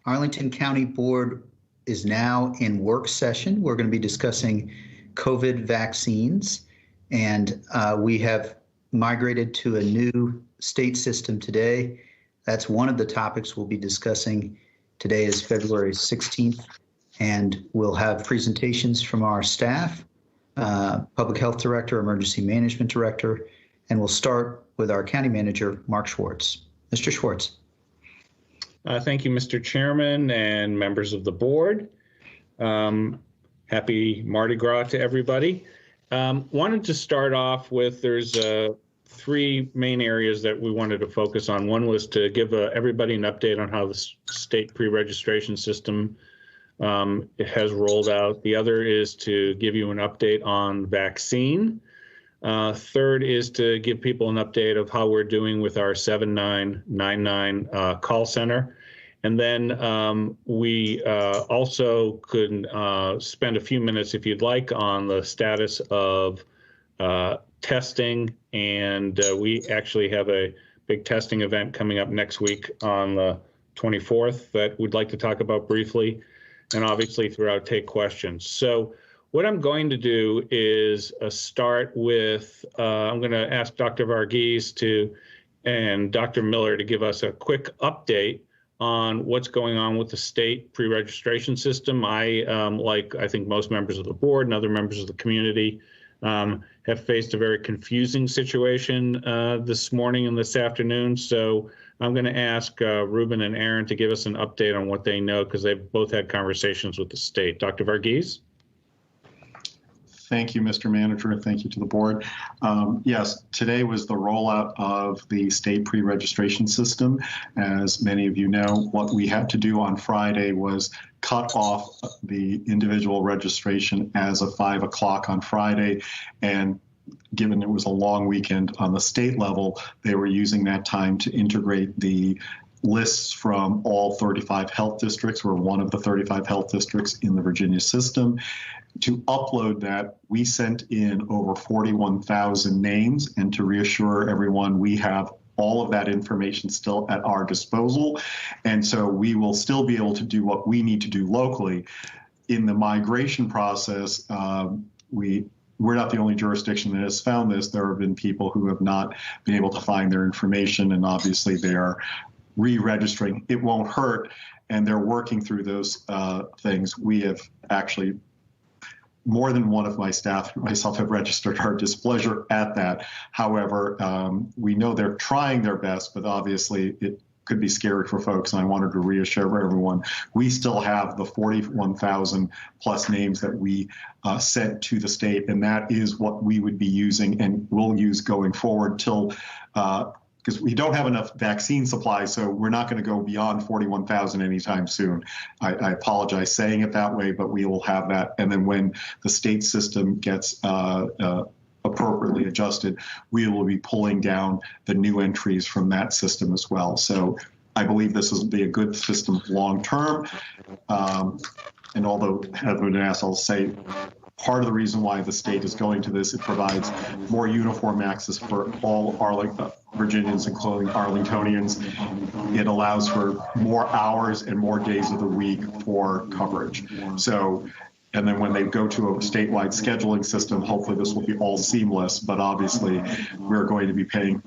Arlington County Board is now in work session. We're going to be discussing COVID vaccines, and we have migrated to a new state system today. That's one of the topics we'll be discussing. Today is February 16th, and we'll have presentations from our staff, Public Health Director, Emergency Management Director, and we'll start with our County Manager, Mark Schwartz. Mr. Schwartz. Thank you, Mr. Chairman and members of the board. Happy Mardi Gras to everybody. Wanted to start off with, there's three main areas that we wanted to focus on. One was to give everybody an update on how the state pre-registration system has rolled out. The other is to give you an update on vaccine. Third is to give people an update of how we're doing with our 7999 call center. And then we also could spend a few minutes, if you'd like, on the status of testing. And we actually have a big testing event coming up next week on the 24th that we'd like to talk about briefly, and obviously throughout take questions. So what I'm going to do is start with, I'm going to ask Dr. Varghese and Dr. Miller to give us a quick update on what's going on with the state pre-registration system. Like I think most members of the board and other members of the community, have faced a very confusing situation this morning and this afternoon. So I'm going to ask Ruben and Aaron to give us an update on what they know, because they've both had conversations with the state. Dr. Varghese? Thank you, Mr. Manager, and thank you to the board. Yes, today was the rollout of the state pre-registration system. As many of you know, what we had to do on Friday was cut off the individual registration as of 5 o'clock on Friday. And given it was a long weekend on the state level, they were using that time to integrate the lists from all 35 health districts. We're one of the 35 health districts in the Virginia system. To upload that, we sent in over 41,000 names, and to reassure everyone, we have all of that information still at our disposal. And so we will still be able to do what we need to do locally. In the migration process, we're not the only jurisdiction that has found this. There have been people who have not been able to find their information, and obviously they are re-registering. It won't hurt, and they're working through those things. We have actually, more than one of my staff and myself have registered our displeasure at that. However, we know they're trying their best, but obviously it could be scary for folks, and I wanted to reassure everyone, we still have the 41,000 plus names that we sent to the state, and that is what we would be using and will use going forward till because we don't have enough vaccine supply, so we're not going to go beyond 41,000 anytime soon. I apologize saying it that way, but we will have that. And then when the state system gets appropriately adjusted, we will be pulling down the new entries from that system as well. So I believe this will be a good system long term. And although Heather been asked, I'll say, part of the reason why the state is going to this, it provides more uniform access for all Virginians, including Arlingtonians. It allows for more hours and more days of the week for coverage. So, and then when they go to a statewide scheduling system, hopefully this will be all seamless, but obviously we're going to be paying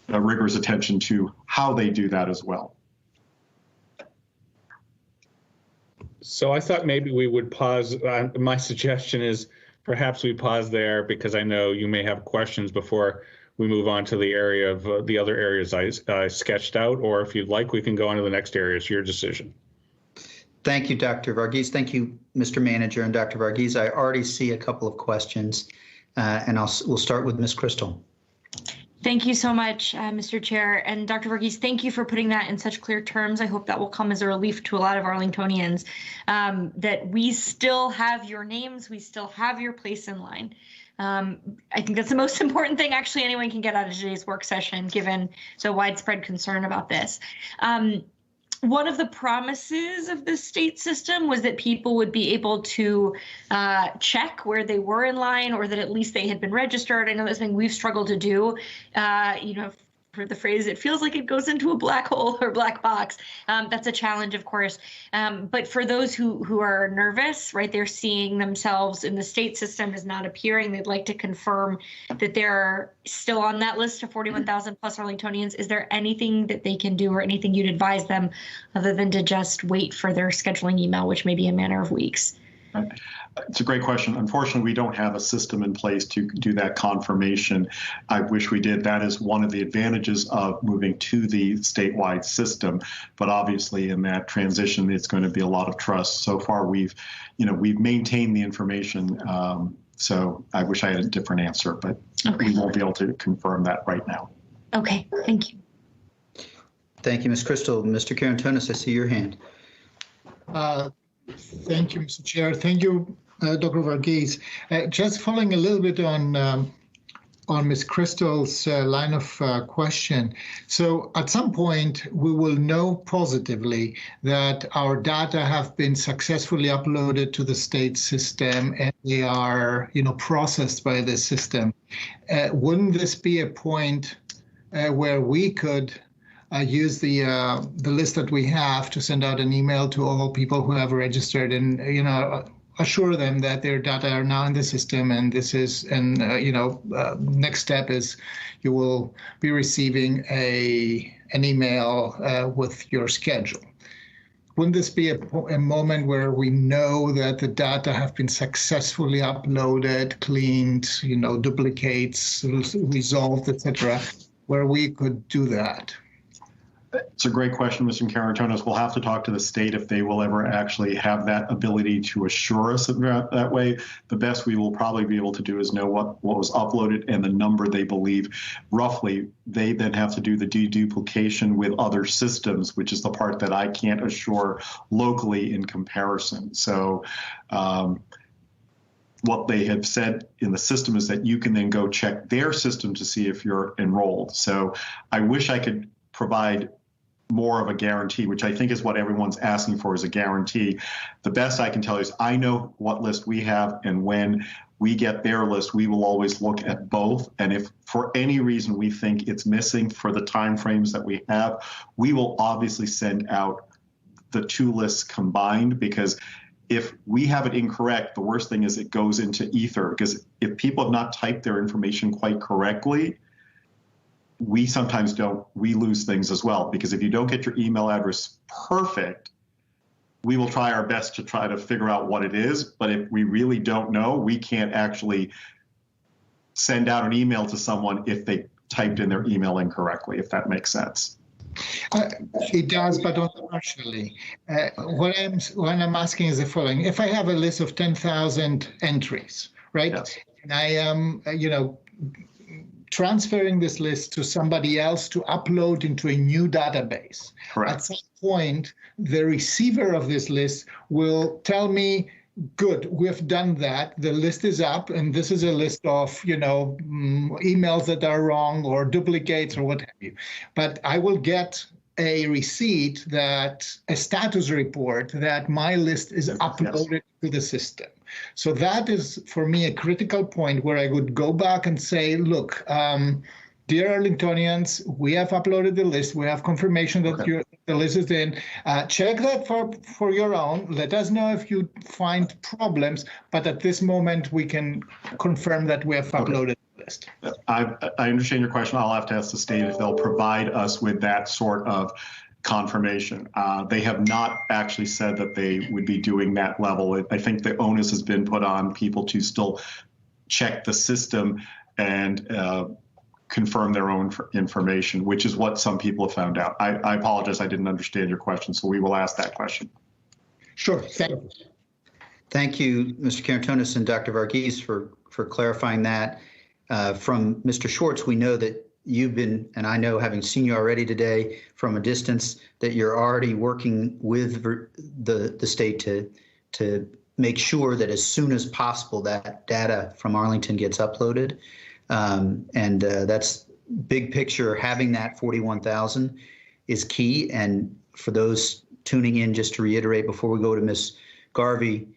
rigorous attention to how they do that as well. So I thought maybe we would pause. My suggestion is perhaps we pause there, because I know you may have questions before we move on to the area of the other areas I sketched out, or if you'd like, we can go on to the next area. It's your decision. Thank you, Dr. Varghese. Thank you, Mr. Manager and Dr. Varghese. I already see a couple of questions, and we'll start with Ms. Crystal. Thank you so much, Mr. Chair. And Dr. Varghese, thank you for putting that in such clear terms. I hope that will come as a relief to a lot of Arlingtonians, that we still have your names, we still have your place in line. I think that's the most important thing actually anyone can get out of today's work session, given so widespread concern about this. One of the promises of the state system was that people would be able to check where they were in line, or that at least they had been registered. I know that's something we've struggled to do, for the phrase, it feels like it goes into a black hole or black box. That's a challenge, of course. But for those who are nervous, right, they're seeing themselves in the state system as not appearing. They'd like to confirm that they're still on that list of 41,000 plus Arlingtonians. Is there anything that they can do or anything you'd advise them other than to just wait for their scheduling email, which may be a matter of weeks? It's a great question. Unfortunately, we don't have a system in place to do that confirmation. I wish we did. That is one of the advantages of moving to the statewide system. But obviously, in that transition, it's going to be a lot of trust. So far, we've maintained the information. So I wish I had a different answer, but we won't be able to confirm that right now. Okay, thank you. Thank you, Ms. Crystal. Mr. Karantonis, I see your hand. Thank you, Mr. Chair. Thank you, Dr. Varghese. Just following a little bit on Ms. Crystal's line of question. So at some point, we will know positively that our data have been successfully uploaded to the state system and they are, processed by the system. Wouldn't this be a point where we could use the list that we have to send out an email to all people who have registered and assure them that their data are now in the system, and next step is you will be receiving an email with your schedule. Wouldn't this be a moment where we know that the data have been successfully uploaded, cleaned, duplicates resolved, etc., where we could do that? It's a great question, Mr. Karantonis. We'll have to talk to the state if they will ever actually have that ability to assure us that way. The best we will probably be able to do is know what was uploaded and the number they believe. Roughly, they then have to do the deduplication with other systems, which is the part that I can't assure locally in comparison. So what they have said in the system is that you can then go check their system to see if you're enrolled. So I wish I could provide more of a guarantee, which I think is what everyone's asking for, is a guarantee. The best I can tell you is I know what list we have, and when we get their list, we will always look at both. And if for any reason we think it's missing for the timeframes that we have, we will obviously send out the two lists combined, because if we have it incorrect, the worst thing is it goes into ether, because if people have not typed their information quite correctly, we sometimes we lose things as well, because if you don't get your email address perfect, we will try our best to try to figure out what it is. But if we really don't know, we can't actually send out an email to someone if they typed in their email incorrectly, if that makes sense. It does, but only partially. What I'm asking is the following. If I have a list of 10,000 entries, right, yes, and I am, transferring this list to somebody else to upload into a new database. Correct. At some point, the receiver of this list will tell me, good, we've done that. The list is up, and this is a list of, emails that are wrong or duplicates or what have you. But I will get a receipt, that a status report that my list is uploaded to the system. So that is, for me, a critical point where I would go back and say, look, dear Arlingtonians, we have uploaded the list. We have confirmation that the list is in. Check that for your own. Let us know if you find problems. But at this moment, we can confirm that we have uploaded the list. I understand your question. I'll have to ask the state if they'll provide us with that sort of confirmation. They have not actually said that they would be doing that level. I think the onus has been put on people to still check the system and confirm their own information, which is what some people have found out. I apologize, I didn't understand your question, so we will ask that question. Sure, thank you. Thank you, Mr. Karantonis and Dr. Varghese for clarifying that. From Mr. Schwartz, we know that you've been, and I know, having seen you already today from a distance, that you're already working with the state to make sure that as soon as possible that data from Arlington gets uploaded. And that's big picture. Having that 41,000 is key. And for those tuning in, just to reiterate before we go to Ms. Garvey,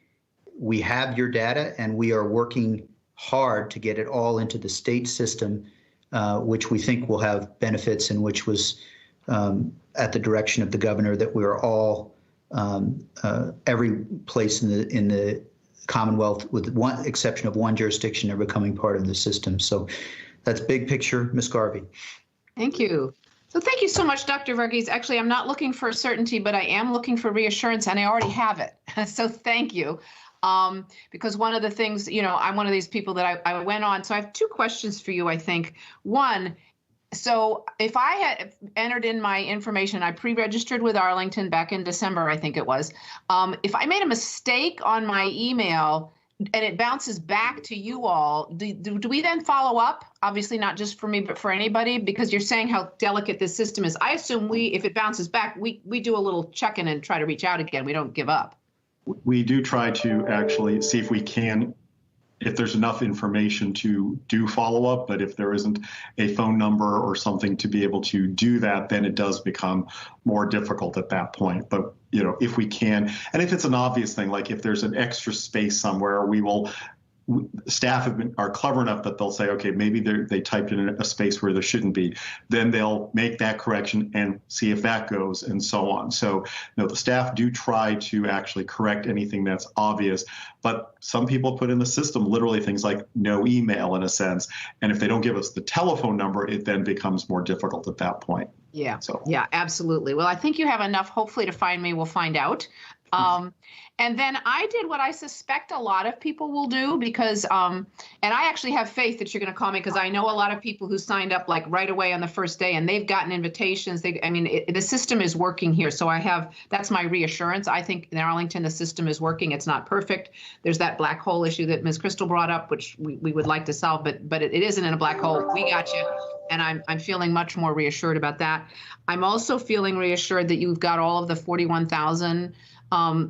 we have your data and we are working hard to get it all into the state system which we think will have benefits and which was at the direction of the governor, that we are all, every place in the Commonwealth, with one exception of one jurisdiction, are becoming part of the system. So that's big picture. Ms. Garvey. Thank you. So thank you so much, Dr. Verghese. Actually, I'm not looking for certainty, but I am looking for reassurance, and I already have it. So thank you. Because one of the things, I'm one of these people that I went on. So I have two questions for you, I think. One, so if I had entered in my information, I pre-registered with Arlington back in December, I think it was. If I made a mistake on my email and it bounces back to you all, do we then follow up? Obviously not just for me, but for anybody, because you're saying how delicate this system is. I assume if it bounces back, we do a little check-in and try to reach out again. We don't give up. We do try to actually see if we can, if there's enough information to do follow-up, but if there isn't a phone number or something to be able to do that, then it does become more difficult at that point. But, if we can, and if it's an obvious thing, like if there's an extra space somewhere, staff are clever enough that they'll say, okay, maybe they typed in a space where there shouldn't be. Then they'll make that correction and see if that goes, and so on. So the staff do try to actually correct anything that's obvious, but some people put in the system literally things like no email, in a sense. And if they don't give us the telephone number, it then becomes more difficult at that point. Yeah. So. Yeah, absolutely. Well, I think you have enough, hopefully, to find me. We'll find out. And then I did what I suspect a lot of people will do, because, and I actually have faith that you're going to call me, because I know a lot of people who signed up like right away on the first day, and they've gotten invitations. The system is working here. So that's my reassurance. I think in Arlington, the system is working. It's not perfect. There's that black hole issue that Ms. Crystal brought up, which we would like to solve, but it isn't in a black hole. We got you. And I'm feeling much more reassured about that. I'm also feeling reassured that you've got all of the 41,000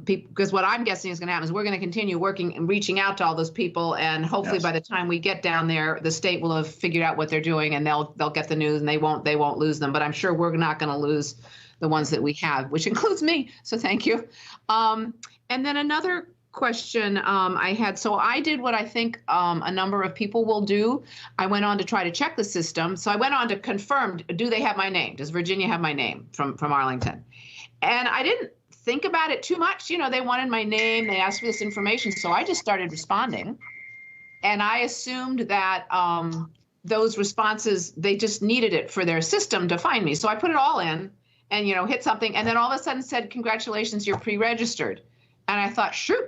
people, because what I'm guessing is going to happen is we're going to continue working and reaching out to all those people, and hopefully Yes. by the time we get down there, the state will have figured out what they're doing, and they'll get the news, and they won't lose them. But I'm sure we're not going to lose the ones that we have, which includes me. So thank you. And then another question I had. So I did what I think a number of people will do. I went on to try to check the system. So I went on to confirm, do they have my name? Does Virginia have my name from Arlington? And I didn't think about it too much. They wanted my name. They asked for this information. So I just started responding. And I assumed that those responses, they just needed it for their system to find me. So I put it all in and, hit something. And then all of a sudden said, congratulations, you're pre-registered. And I thought, shoot,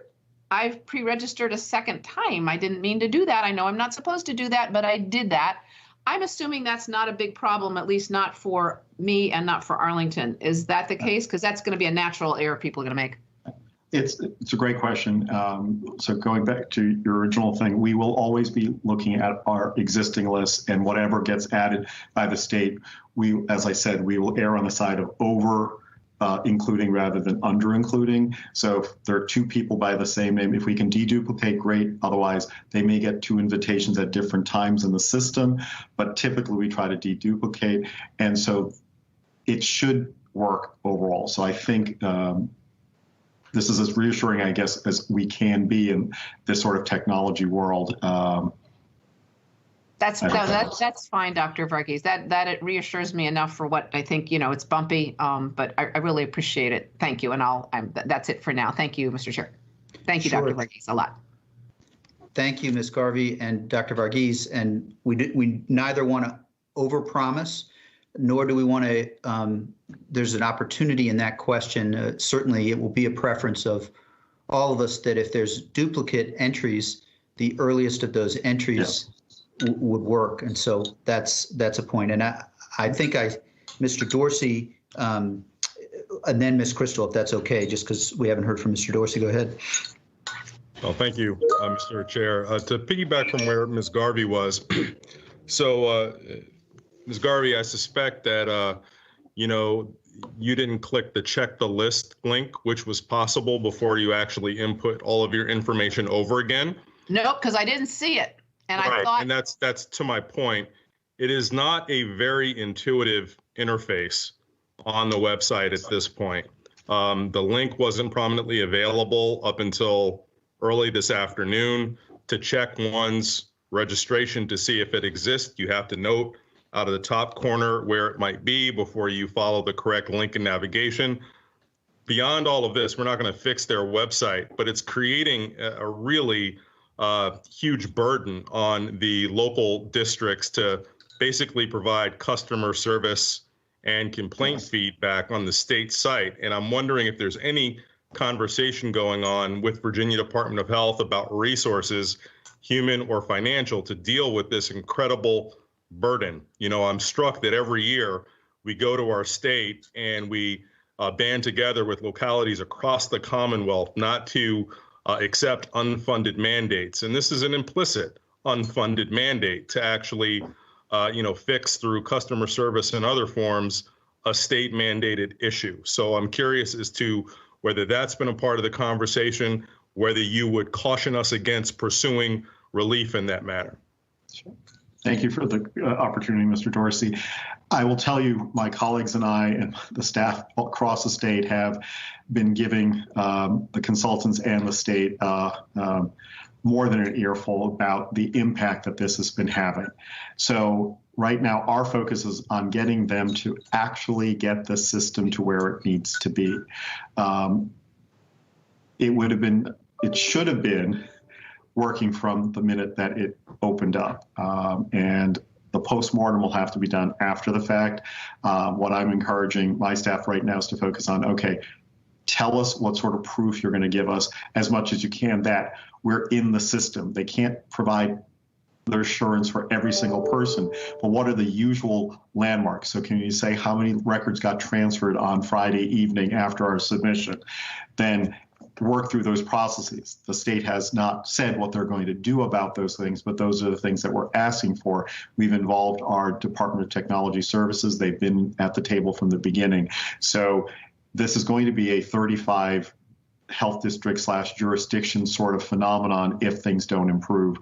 I've pre-registered a second time. I didn't mean to do that. I know I'm not supposed to do that, but I did that. I'm assuming that's not a big problem, at least not for me and not for Arlington. Is that the case? Because that's going to be a natural error people are going to make. It's a great question. So going back to your original thing, we will always be looking at our existing lists, and whatever gets added by the state, as I said, we will err on the side of over including rather than under including. So if there are two people by the same name, if we can deduplicate, great. Otherwise, they may get two invitations at different times in the system, but typically we try to deduplicate. And so it should work overall. So I think this is as reassuring, I guess, as we can be in this sort of technology world. That's fine, Dr. Verghese. That it reassures me enough for what I think. It's bumpy, but I really appreciate it. Thank you, and that's it for now. Thank you, Mr. Chair. Thank you, Sure. Dr. Verghese, a lot. Thank you, Ms. Garvey and Dr. Verghese. And we neither want to overpromise, nor do we want to. There's an opportunity in that question. Certainly, it will be a preference of all of us that if there's duplicate entries, the earliest of those entries. Yeah. Would work, and so that's a point. And I think Mr. Dorsey, and then Ms. Crystal, if that's okay, just because we haven't heard from Mr. Dorsey. Go ahead. Well, thank you, Mr. Chair. To piggyback from where Ms. Garvey was, so Ms. Garvey, I suspect that you didn't click the check the list link, which was possible before you actually input all of your information over again. Nope, because I didn't see it. And I thought, and that's to my point. It is not a very intuitive interface on the website at this point. The link wasn't prominently available up until early this afternoon. To check one's registration to see if it exists. You have to note out of the top corner where it might be before you follow the correct link in navigation. Beyond all of this, we're not going to fix their website, but it's creating a really huge burden on the local districts to basically provide customer service and complaint feedback on the state site. And I'm wondering if there's any conversation going on with Virginia Department of Health about resources, human or financial, to deal with this incredible burden. You know, I'm struck that every year we go to our state and we band together with localities across the Commonwealth not to accept unfunded mandates. And this is an implicit unfunded mandate to actually, fix through customer service and other forms a state mandated issue. So I'm curious as to whether that's been a part of the conversation, whether you would caution us against pursuing relief in that matter. Sure. Thank you for the opportunity, Mr. Dorsey. I will tell you, my colleagues and I and the staff across the state have been giving the consultants and the state more than an earful about the impact that this has been having. So right now, our focus is on getting them to actually get the system to where it needs to be. It should have been working from the minute that it opened up. And the postmortem will have to be done after the fact. What I'm encouraging my staff right now is to focus on, okay, tell us what sort of proof you're going to give us as much as you can that we're in the system. They can't provide their assurance for every single person, but what are the usual landmarks? So can you say how many records got transferred on Friday evening after our submission? Then work through those processes. The state has not said what they're going to do about those things, but those are the things that we're asking for. We've involved our Department of Technology Services. They've been at the table from the beginning. So this is going to be a 35 health district / jurisdiction sort of phenomenon if things don't improve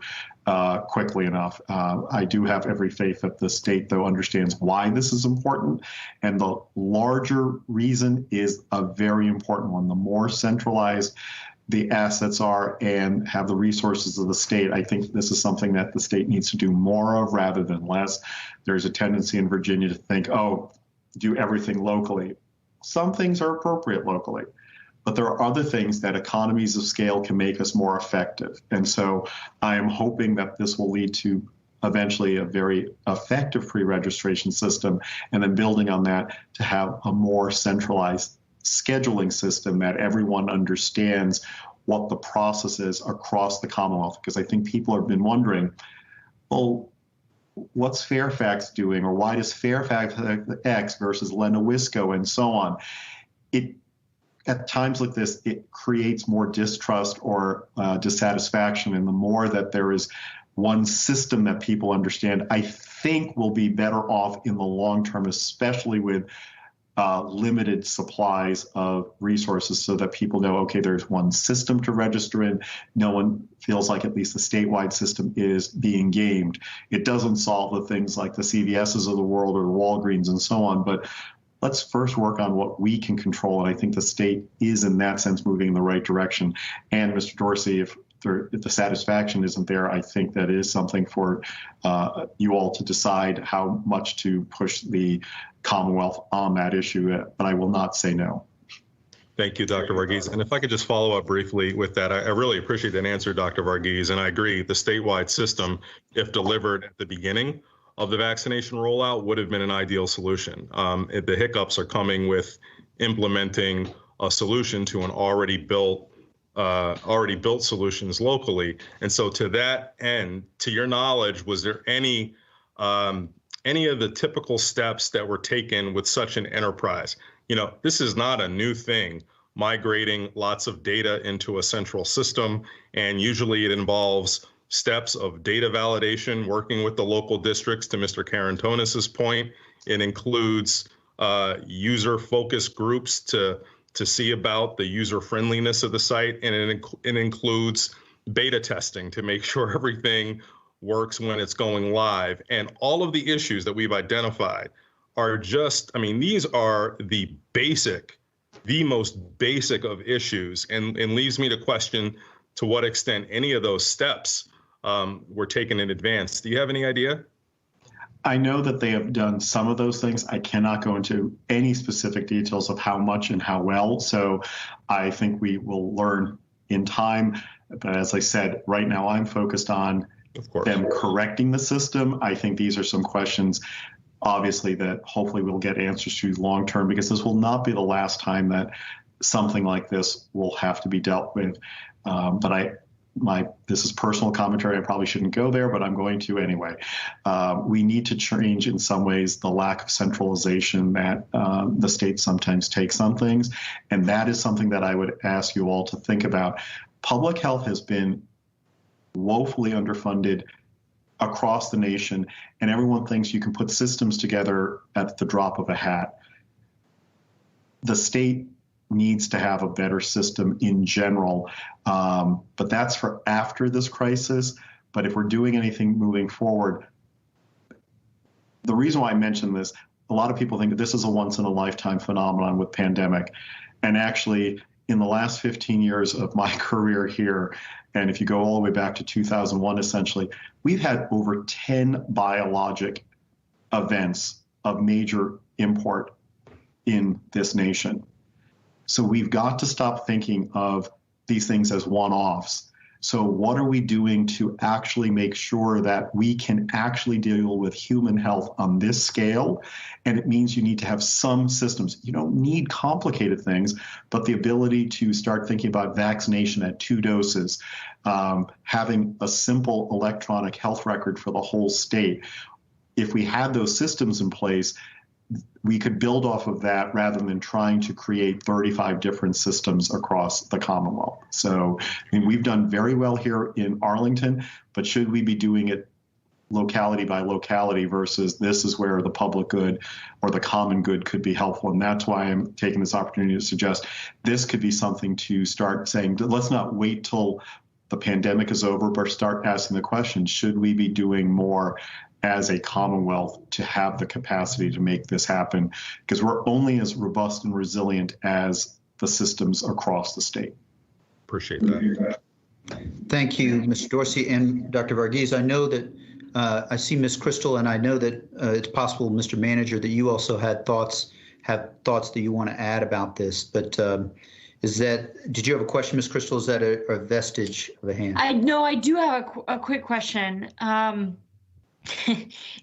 quickly enough. I do have every faith that the state, though, understands why this is important. And the larger reason is a very important one. The more centralized the assets are and have the resources of the state, I think this is something that the state needs to do more of rather than less. There's a tendency in Virginia to think, oh, do everything locally. Some things are appropriate locally, but there are other things that economies of scale can make us more effective. And so I am hoping that this will lead to eventually a very effective pre-registration system, and then building on that to have a more centralized scheduling system that everyone understands what the process is across the Commonwealth. Because I think people have been wondering, well, what's Fairfax doing, or why does Fairfax X versus Lenawisco and so on? At times like this, it creates more distrust or dissatisfaction. And the more that there is one system that people understand, I think we'll be better off in the long term, especially with limited supplies of resources, so that people know, okay, there's one system to register in. No one feels like at least the statewide system is being gamed. It doesn't solve the things like the CVSs of the world or the Walgreens and so on, but let's first work on what we can control. And I think the state is, in that sense, moving in the right direction. And Mr. Dorsey, if the satisfaction isn't there, I think that is something for you all to decide how much to push the Commonwealth on that issue. But I will not say no. Thank you, Dr. Varghese. And if I could just follow up briefly with that, I really appreciate that answer, Dr. Varghese. And I agree, the statewide system, if delivered at the beginning of the vaccination rollout, would have been an ideal solution. The hiccups are coming with implementing a solution to an already built solutions locally. And so, to that end, to your knowledge, was there any of the typical steps that were taken with such an enterprise? You know, this is not a new thing, migrating lots of data into a central system, and usually it involves steps of data validation, working with the local districts. To Mr. Carantonis's point, it includes user focus groups to see about the user friendliness of the site, and it includes beta testing to make sure everything works when it's going live. And all of the issues that we've identified are just, these are the most basic of issues, and leaves me to question to what extent any of those steps were taken in advance. Do you have any idea? I know that they have done some of those things. I cannot go into any specific details of how much and how well. So I think we will learn in time. But as I said, right now I'm focused on them correcting the system. I think these are some questions, obviously, that hopefully we'll get answers to long term, because this will not be the last time that something like this will have to be dealt with. This is personal commentary. I probably shouldn't go there, but I'm going to anyway. We need to change in some ways the lack of centralization that the state sometimes takes on things. And that is something that I would ask you all to think about. Public health has been woefully underfunded across the nation, and everyone thinks you can put systems together at the drop of a hat. The state needs to have a better system in general, but that's for after this crisis. But if we're doing anything moving forward, the reason why I mention this, a lot of people think that this is a once-in-a-lifetime phenomenon with pandemic. And actually, in the last 15 years of my career here, and if you go all the way back to 2001, essentially, we've had over 10 biologic events of major import in this nation. So we've got to stop thinking of these things as one-offs. So what are we doing to actually make sure that we can actually deal with human health on this scale? And it means you need to have some systems. You don't need complicated things, but the ability to start thinking about vaccination at 2 doses, having a simple electronic health record for the whole state. If we had those systems in place, we could build off of that rather than trying to create 35 different systems across the Commonwealth. So, I mean, we've done very well here in Arlington, but should we be doing it locality by locality versus this is where the public good or the common good could be helpful? And that's why I'm taking this opportunity to suggest this could be something to start saying, let's not wait till the pandemic is over, but start asking the question, should we be doing more as a Commonwealth to have the capacity to make this happen? Because we're only as robust and resilient as the systems across the state. Appreciate that. Thank you, Mr. Dorsey and Dr. Varghese. I know that I see Ms. Crystal, and I know that it's possible, Mr. Manager, that you also have thoughts that you want to add about this. But did you have a question, Ms. Crystal? Is that a vestige of a hand? I do have a quick question.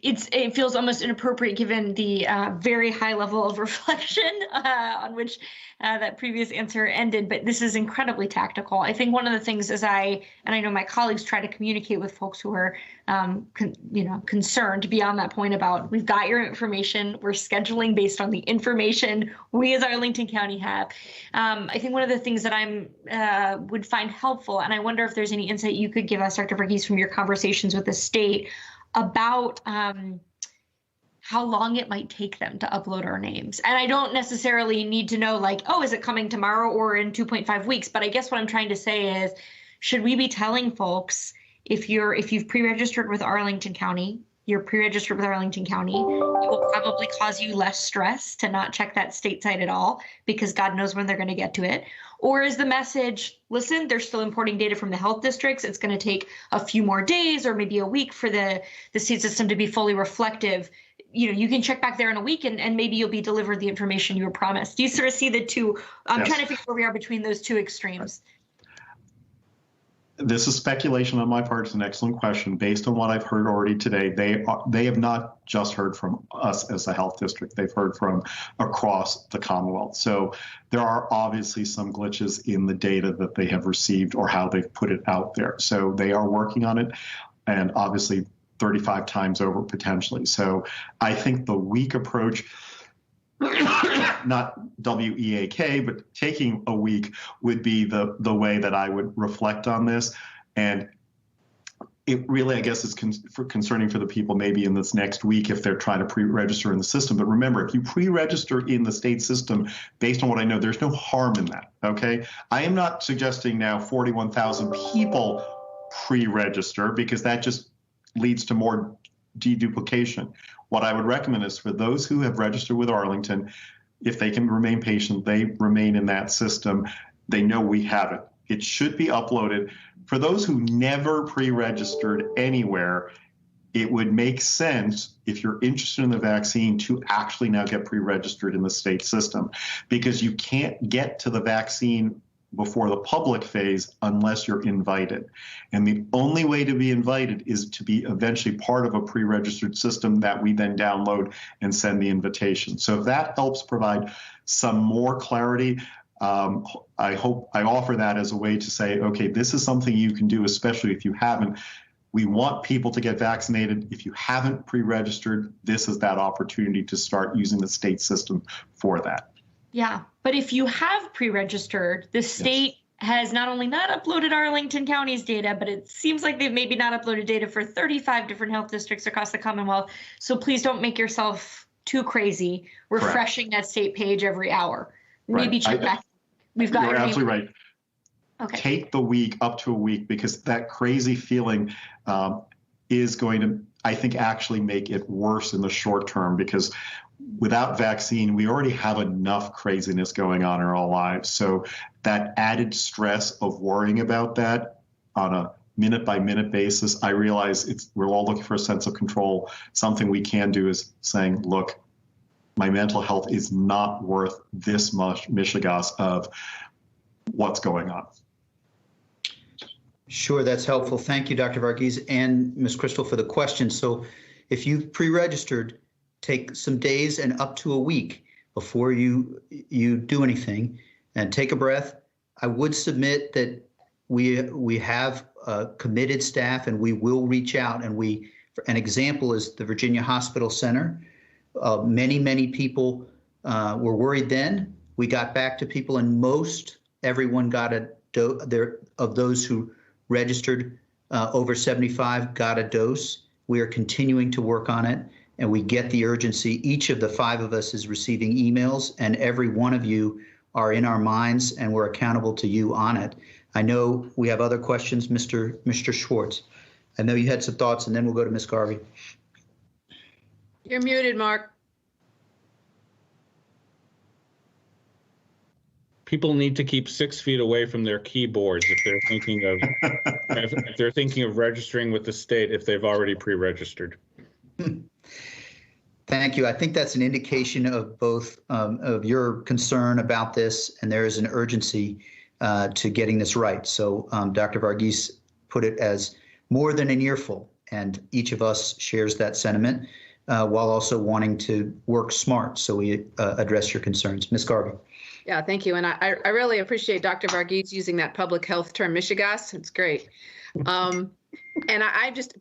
It feels almost inappropriate given the very high level of reflection on which that previous answer ended, but this is incredibly tactical. I think one of the things and I know my colleagues try to communicate with folks who are concerned beyond that point about, we've got your information, we're scheduling based on the information we as Arlington County have. I think one of the things that I would find helpful, and I wonder if there's any insight you could give us, Dr. Varghese, from your conversations with the state about how long it might take them to upload our names. And I don't necessarily need to know, like, oh, is it coming tomorrow or in 2.5 weeks? But I guess what I'm trying to say is, should we be telling folks, if you've pre-registered with Arlington County, you're pre-registered with Arlington County, it will probably cause you less stress to not check that state site at all, because God knows when they're going to get to it? Or is the message, listen, they're still importing data from the health districts. It's going to take a few more days or maybe a week for the state system to be fully reflective. You can check back there in a week and maybe you'll be delivered the information you were promised. Do you sort of see the two? I'm trying to figure where we are between those two extremes. This is speculation on my part. It's an excellent question. Based on what I've heard already today, they have not just heard from us as a health district. They've heard from across the Commonwealth. So there are obviously some glitches in the data that they have received or how they've put it out there. So they are working on it, and obviously 35 times over potentially. So I think the week approach, not WEAK, but taking a week would be the way that I would reflect on this. And it really, I guess, is concerning for the people maybe in this next week if they're trying to pre-register in the system. But remember, if you pre-register in the state system, based on what I know, there's no harm in that, okay? I am not suggesting now 41,000 people pre-register, because that just leads to more deduplication. What I would recommend is for those who have registered with Arlington, if they can remain patient, they remain in that system. They know we have it. It should be uploaded for those who never pre-registered anywhere, it would make sense if you're interested in the vaccine to actually now get pre-registered in the state system, because you can't get to the vaccine before the public phase unless you're invited. And the only way to be invited is to be eventually part of a pre-registered system that we then download and send the invitation. So if that helps provide some more clarity, I hope I offer that as a way to say, okay, this is something you can do, especially if you haven't. We want people to get vaccinated. If you haven't pre-registered, this is that opportunity to start using the state system for that. Yeah, but if you have pre-registered, the state has not only not uploaded Arlington County's data, but it seems like they've maybe not uploaded data for 35 different health districts across the Commonwealth. So please don't make yourself too crazy refreshing that state page every hour. Maybe check back. We've got You're absolutely right. Okay. Take the week, up to a week, because that crazy feeling is going to, I think, actually make it worse in the short term, because without vaccine, we already have enough craziness going on in our lives. So that added stress of worrying about that on a minute by minute basis, I realize we're all looking for a sense of control. Something we can do is saying, look, my mental health is not worth this much mishigas of what's going on. Sure, that's helpful. Thank you, Dr. Varghese and Ms. Crystal, for the question. So if you've pre-registered, take some days and up to a week before you do anything, and take a breath. I would submit that we have committed staff, and we will reach out. And an example is the Virginia Hospital Center. Many people were worried then. We got back to people, and everyone got of those who registered over 75 got a dose. We are continuing to work on it, and we get the urgency. Each of the 5 of us is receiving emails, and every one of you are in our minds, and we're accountable to you on it. I know we have other questions, Mr. Schwartz. I know you had some thoughts, and then we'll go to Ms. Garvey. You're muted, Mark. People need to keep 6 feet away from their keyboards if they're thinking of if they're thinking of registering with the state, if they've already pre-registered. Thank you. I think that's an indication of both of your concern about this, and there is an urgency to getting this right. So Dr. Varghese put it as more than an earful, and each of us shares that sentiment while also wanting to work smart. So we address your concerns. Ms. Garvey. Yeah, thank you. And I really appreciate Dr. Varghese using that public health term, mishigas. It's great. And I just,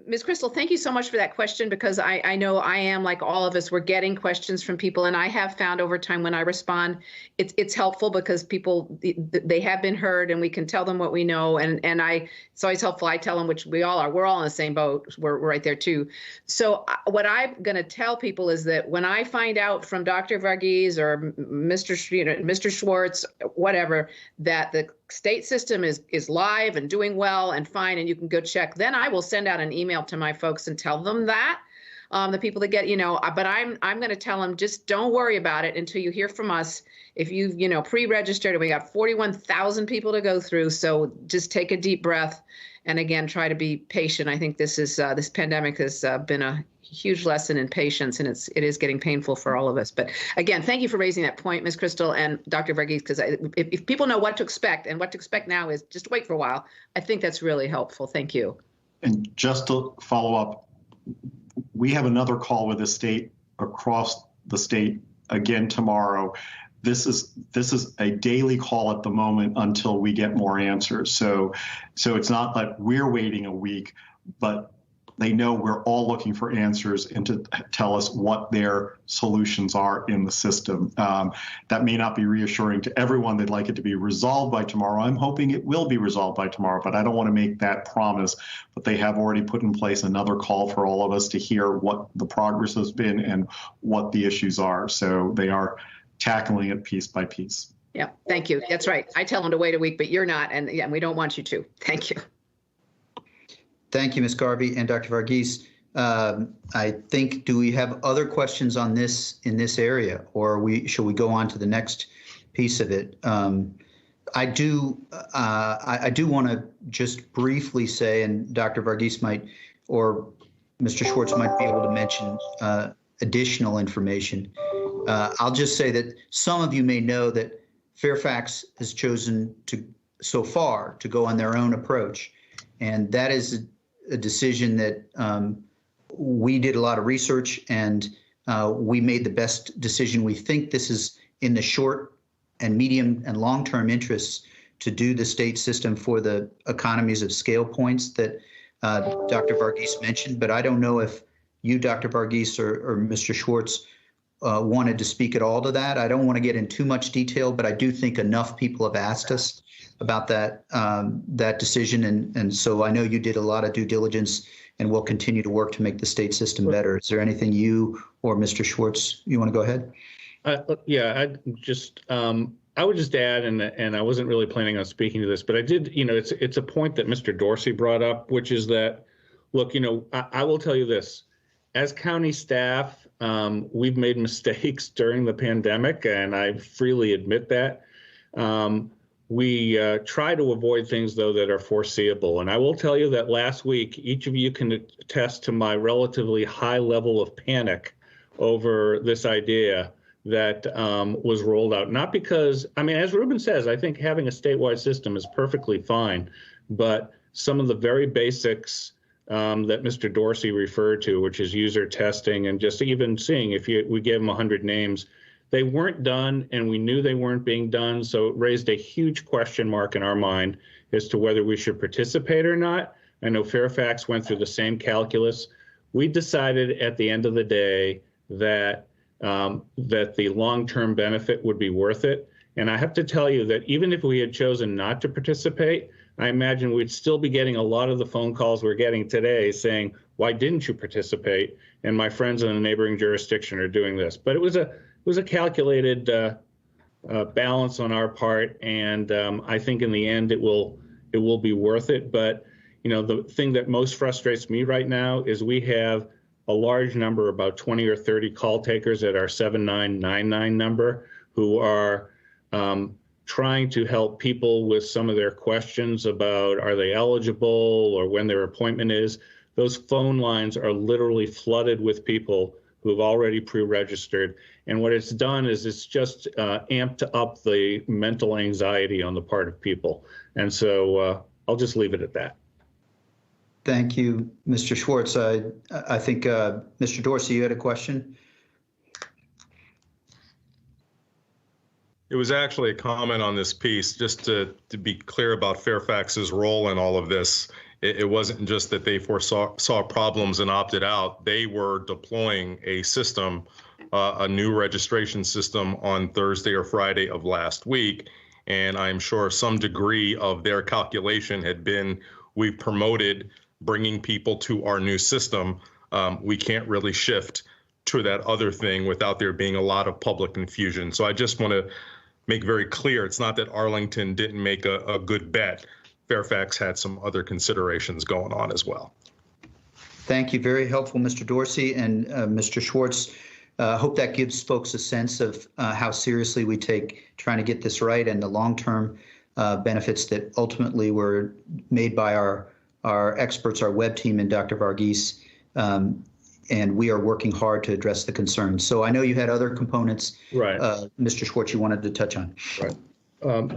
Ms. Crystal, thank you so much for that question, because I know I am, like all of us, we're getting questions from people. And I have found over time when I respond, it's helpful because people, they have been heard and we can tell them what we know. And it's always helpful. I tell them, which we all are, we're all in the same boat. We're right there too. So what I'm going to tell people is that when I find out from Dr. Varghese or Mr. Schwartz, whatever, that the state system is live and doing well and fine, and you can go check, then I will send out an email to my folks and tell them that. The people that get, but I'm going to tell them, just don't worry about it until you hear from us. If you've, pre-registered, and we got 41,000 people to go through. So just take a deep breath. And again, try to be patient. I think this pandemic has been a huge lesson in patience, and it is getting painful for all of us. But again, thank you for raising that point, Ms. Crystal and Dr. Varghese, because if people know what to expect, and what to expect now is just wait for a while, I think that's really helpful. Thank you. And just to follow up, we have another call with the state across the state again tomorrow. This is a daily call at the moment until we get more answers. So it's not like we're waiting a week, but they know we're all looking for answers and to tell us what their solutions are in the system. That may not be reassuring to everyone. They'd like it to be resolved by tomorrow. I'm hoping it will be resolved by tomorrow, but I don't want to make that promise. But they have already put in place another call for all of us to hear what the progress has been and what the issues are. So they are tackling it piece by piece. Yeah, thank you. That's right. I tell them to wait a week, but you're not, and yeah, we don't want you to. Thank you. Thank you, Ms. Garvey and Dr. Varghese. I think, do we have other questions on this in this area, or shall we go on to the next piece of it? I do want to just briefly say, and Dr. Varghese might, or Mr. Schwartz might be able to mention additional information. I'll just say that some of you may know that Fairfax has chosen to, so far, to go on their own approach. And that is a decision that we did a lot of research, and we made the best decision. We think this is in the short and medium and long-term interests to do the state system for the economies of scale points that Dr. Varghese mentioned. But I don't know if you, Dr. Varghese, or Mr. Schwartz wanted to speak at all to that. I don't want to get in too much detail, but I do think enough people have asked us about that that decision. And so I know you did a lot of due diligence, and we'll continue to work to make the state system better. Is there anything you or Mr. Schwartz, you want to go ahead? Yeah, I would just add, and I wasn't really planning on speaking to this, but I did, it's a point that Mr. Dorsey brought up, which is that, look, I will tell you this, as county staff, we've made mistakes during the pandemic, and I freely admit that. We try to avoid things, though, that are foreseeable. And I will tell you that last week, each of you can attest to my relatively high level of panic over this idea that was rolled out. Not because, as Ruben says, I think having a statewide system is perfectly fine, but some of the very basics that Mr. Dorsey referred to, which is user testing and just even seeing if we gave them 100 names, they weren't done, and we knew they weren't being done. So it raised a huge question mark in our mind as to whether we should participate or not. I know Fairfax went through the same calculus. We decided at the end of the day that that the long-term benefit would be worth it. And I have to tell you that even if we had chosen not to participate, I imagine we'd still be getting a lot of the phone calls we're getting today saying, why didn't you participate? And my friends in a neighboring jurisdiction are doing this. But it was a calculated balance on our part, and I think in the end it will be worth it. But the thing that most frustrates me right now is we have a large number, about 20 or 30 call takers at our 7999 number, who are trying to help people with some of their questions about are they eligible or when their appointment is. Those phone lines are literally flooded with people who've already pre-registered. And what it's done is it's just amped up the mental anxiety on the part of people. And so I'll just leave it at that. Thank you, Mr. Schwartz. I think, Mr. Dorsey, you had a question? It was actually a comment on this piece, just to be clear about Fairfax's role in all of this. It wasn't just that they saw problems and opted out. They were deploying a system, a new registration system on Thursday or Friday of last week. And I'm sure some degree of their calculation had been, we've promoted bringing people to our new system. We can't really shift to that other thing without there being a lot of public confusion. So I just want to make very clear, it's not that Arlington didn't make a good bet. Fairfax had some other considerations going on as well. Thank you. Very helpful, Mr. Dorsey and Mr. Schwartz. Hope that gives folks a sense of how seriously we take trying to get this right and the long-term benefits that ultimately were made by our experts, our web team, and Dr. Varghese. And we are working hard to address the concerns. So I know you had other components, right, Mr. Schwartz, you wanted to touch on. Right.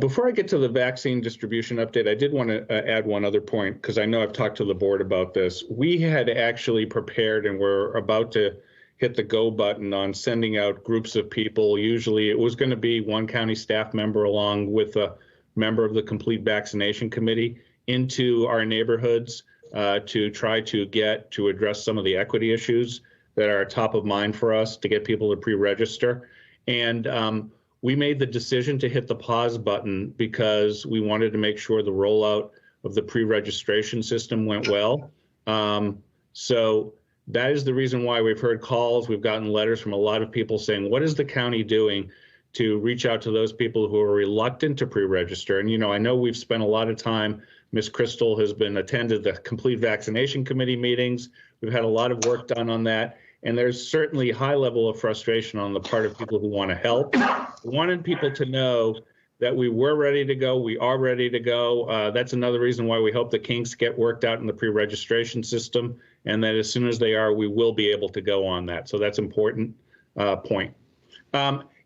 Before I get to the vaccine distribution update, I did want to add one other point, because I know I've talked to the board about this. We had actually prepared and we're about to hit the go button on sending out groups of people. Usually it was going to be one county staff member along with a member of the complete vaccination committee into our neighborhoods to try to address some of the equity issues that are top of mind for us to get people to pre-register. And we made the decision to hit the pause button because we wanted to make sure the rollout of the pre-registration system went well. So that is the reason why we've heard calls. We've gotten letters from a lot of people saying, what is the county doing to reach out to those people who are reluctant to pre-register? And, I know we've spent a lot of time. Ms. Crystal has been attended the complete vaccination committee meetings. We've had a lot of work done on that. And there's certainly a high level of frustration on the part of people who want to help. We wanted people to know that we were ready to go. We are ready to go. That's another reason why we hope the kinks get worked out in the pre-registration system, and that as soon as they are, we will be able to go on that. So that's an important point.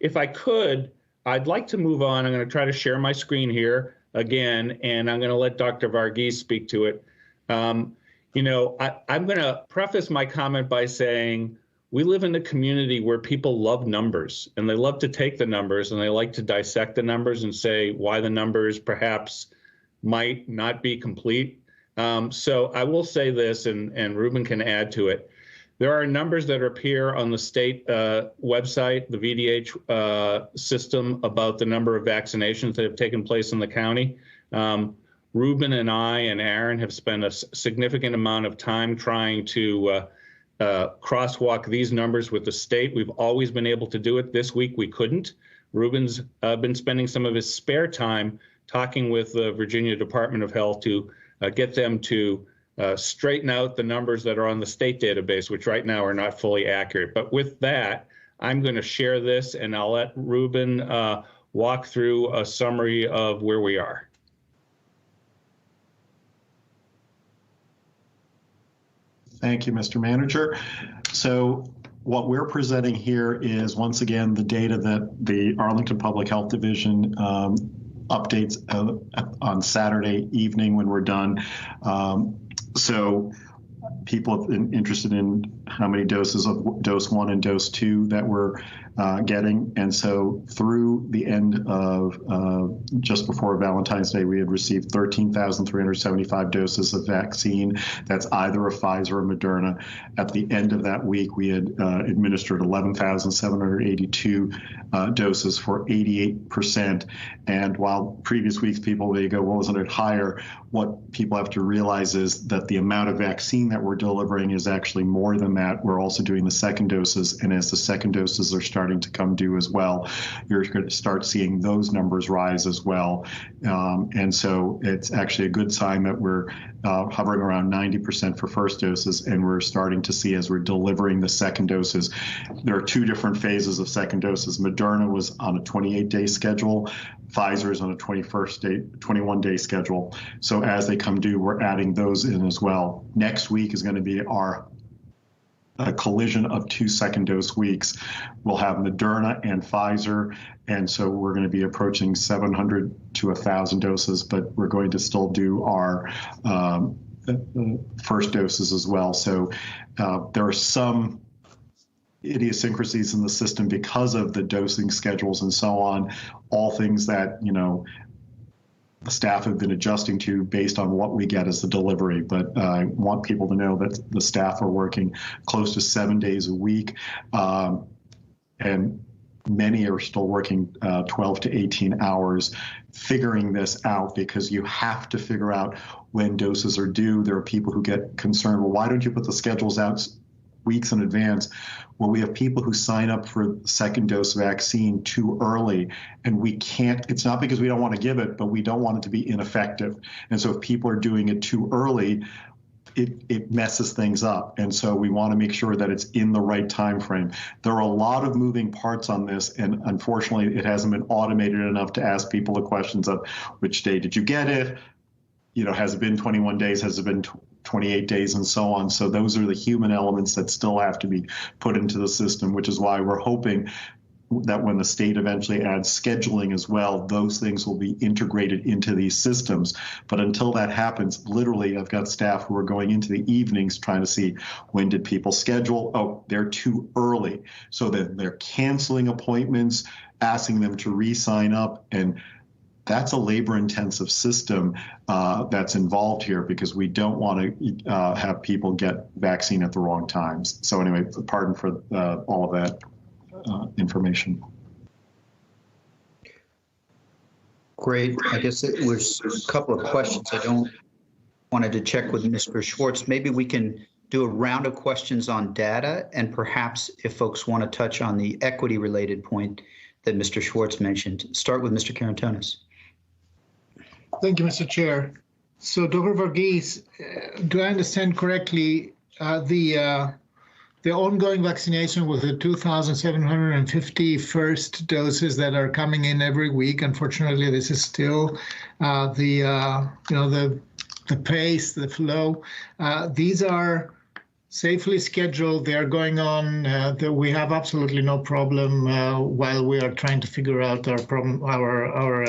If I could, I'd like to move on. I'm going to try to share my screen here again, and I'm going to let Dr. Varghese speak to it. You know, I'm going to preface my comment by saying we live in a community where people love numbers, and they love to take the numbers and they like to dissect the numbers and say why the numbers perhaps might not be complete. So I will say this, and Ruben can add to it. There are numbers that appear on the state website, the VDH system, about the number of vaccinations that have taken place in the county. Ruben and I and Aaron have spent a significant amount of time trying to crosswalk these numbers with the state. We've always been able to do it. This week we couldn't. Ruben's been spending some of his spare time talking with the Virginia Department of Health to get them to straighten out the numbers that are on the state database, which right now are not fully accurate. But with that, I'm going to share this, and I'll let Ruben walk through a summary of where we are. Thank you, Mr. Manager. So what we're presenting here is, once again, the data that the Arlington Public Health Division updates on Saturday evening when we're done. So people have been interested in how many doses of dose 1 and dose 2 that we're getting. And so through the end of just before Valentine's Day, we had received 13,375 doses of vaccine. That's either a Pfizer or Moderna. At the end of that week, we had administered 11,782 doses for 88%. And while previous weeks people may go, well, isn't it higher? What people have to realize is that the amount of vaccine that we're delivering is actually more than that. We're also doing the second doses, and as the second doses are starting to come due as well, you're going to start seeing those numbers rise as well. And so it's actually a good sign that we're hovering around 90% for first doses, and we're starting to see, as we're delivering the second doses, there are two different phases of second doses. Moderna was on a 28-day schedule. Pfizer is on a 21-day schedule. So as they come due, we're adding those in as well. Next week is going to be our collision of 2 second dose weeks. We'll have Moderna and Pfizer, and so we're going to be approaching 700 to 1,000 doses, but we're going to still do our first doses as well. So there are some idiosyncrasies in the system because of the dosing schedules and so on, all things that, you know, the staff have been adjusting to based on what we get as the delivery. But I want people to know that the staff are working close to 7 days a week, and many are still working 12 to 18 hours figuring this out, because you have to figure out when doses are due. There are people who get concerned, well, why don't you put the schedules out weeks in advance? Well, we have people who sign up for second dose vaccine too early, and we can't. It's not because we don't want to give it, but we don't want it to be ineffective. And so if people are doing it too early, it messes things up. And so we want to make sure that it's in the right time frame. There are a lot of moving parts on this, and unfortunately, it hasn't been automated enough to ask people the questions of which day did you get it? You know, has it been 21 days? Has it been 28 days, and so on? So those are the human elements that still have to be put into the system, which is why we're hoping that when the state eventually adds scheduling as well, those things will be integrated into these systems. But until that happens, literally, I've got staff who are going into the evenings trying to see when did people schedule. Oh, they're too early. So that they're canceling appointments, asking them to re-sign up, and that's a labor-intensive system that's involved here, because we don't want to have people get vaccine at the wrong times. So anyway, pardon for all of that information. Great. I guess it was a couple of questions wanted to check with Mr. Schwartz. Maybe we can do a round of questions on data, and perhaps if folks want to touch on the equity-related point that Mr. Schwartz mentioned. Start with Mr. Karantonis. Thank you, Mr. Chair. So, Dr. Varghese, do I understand correctly, the the ongoing vaccination with the 2,750 first doses that are coming in every week. Unfortunately, this is still the pace, the flow. These are safely scheduled. They are going on. We have absolutely no problem while we are trying to figure out our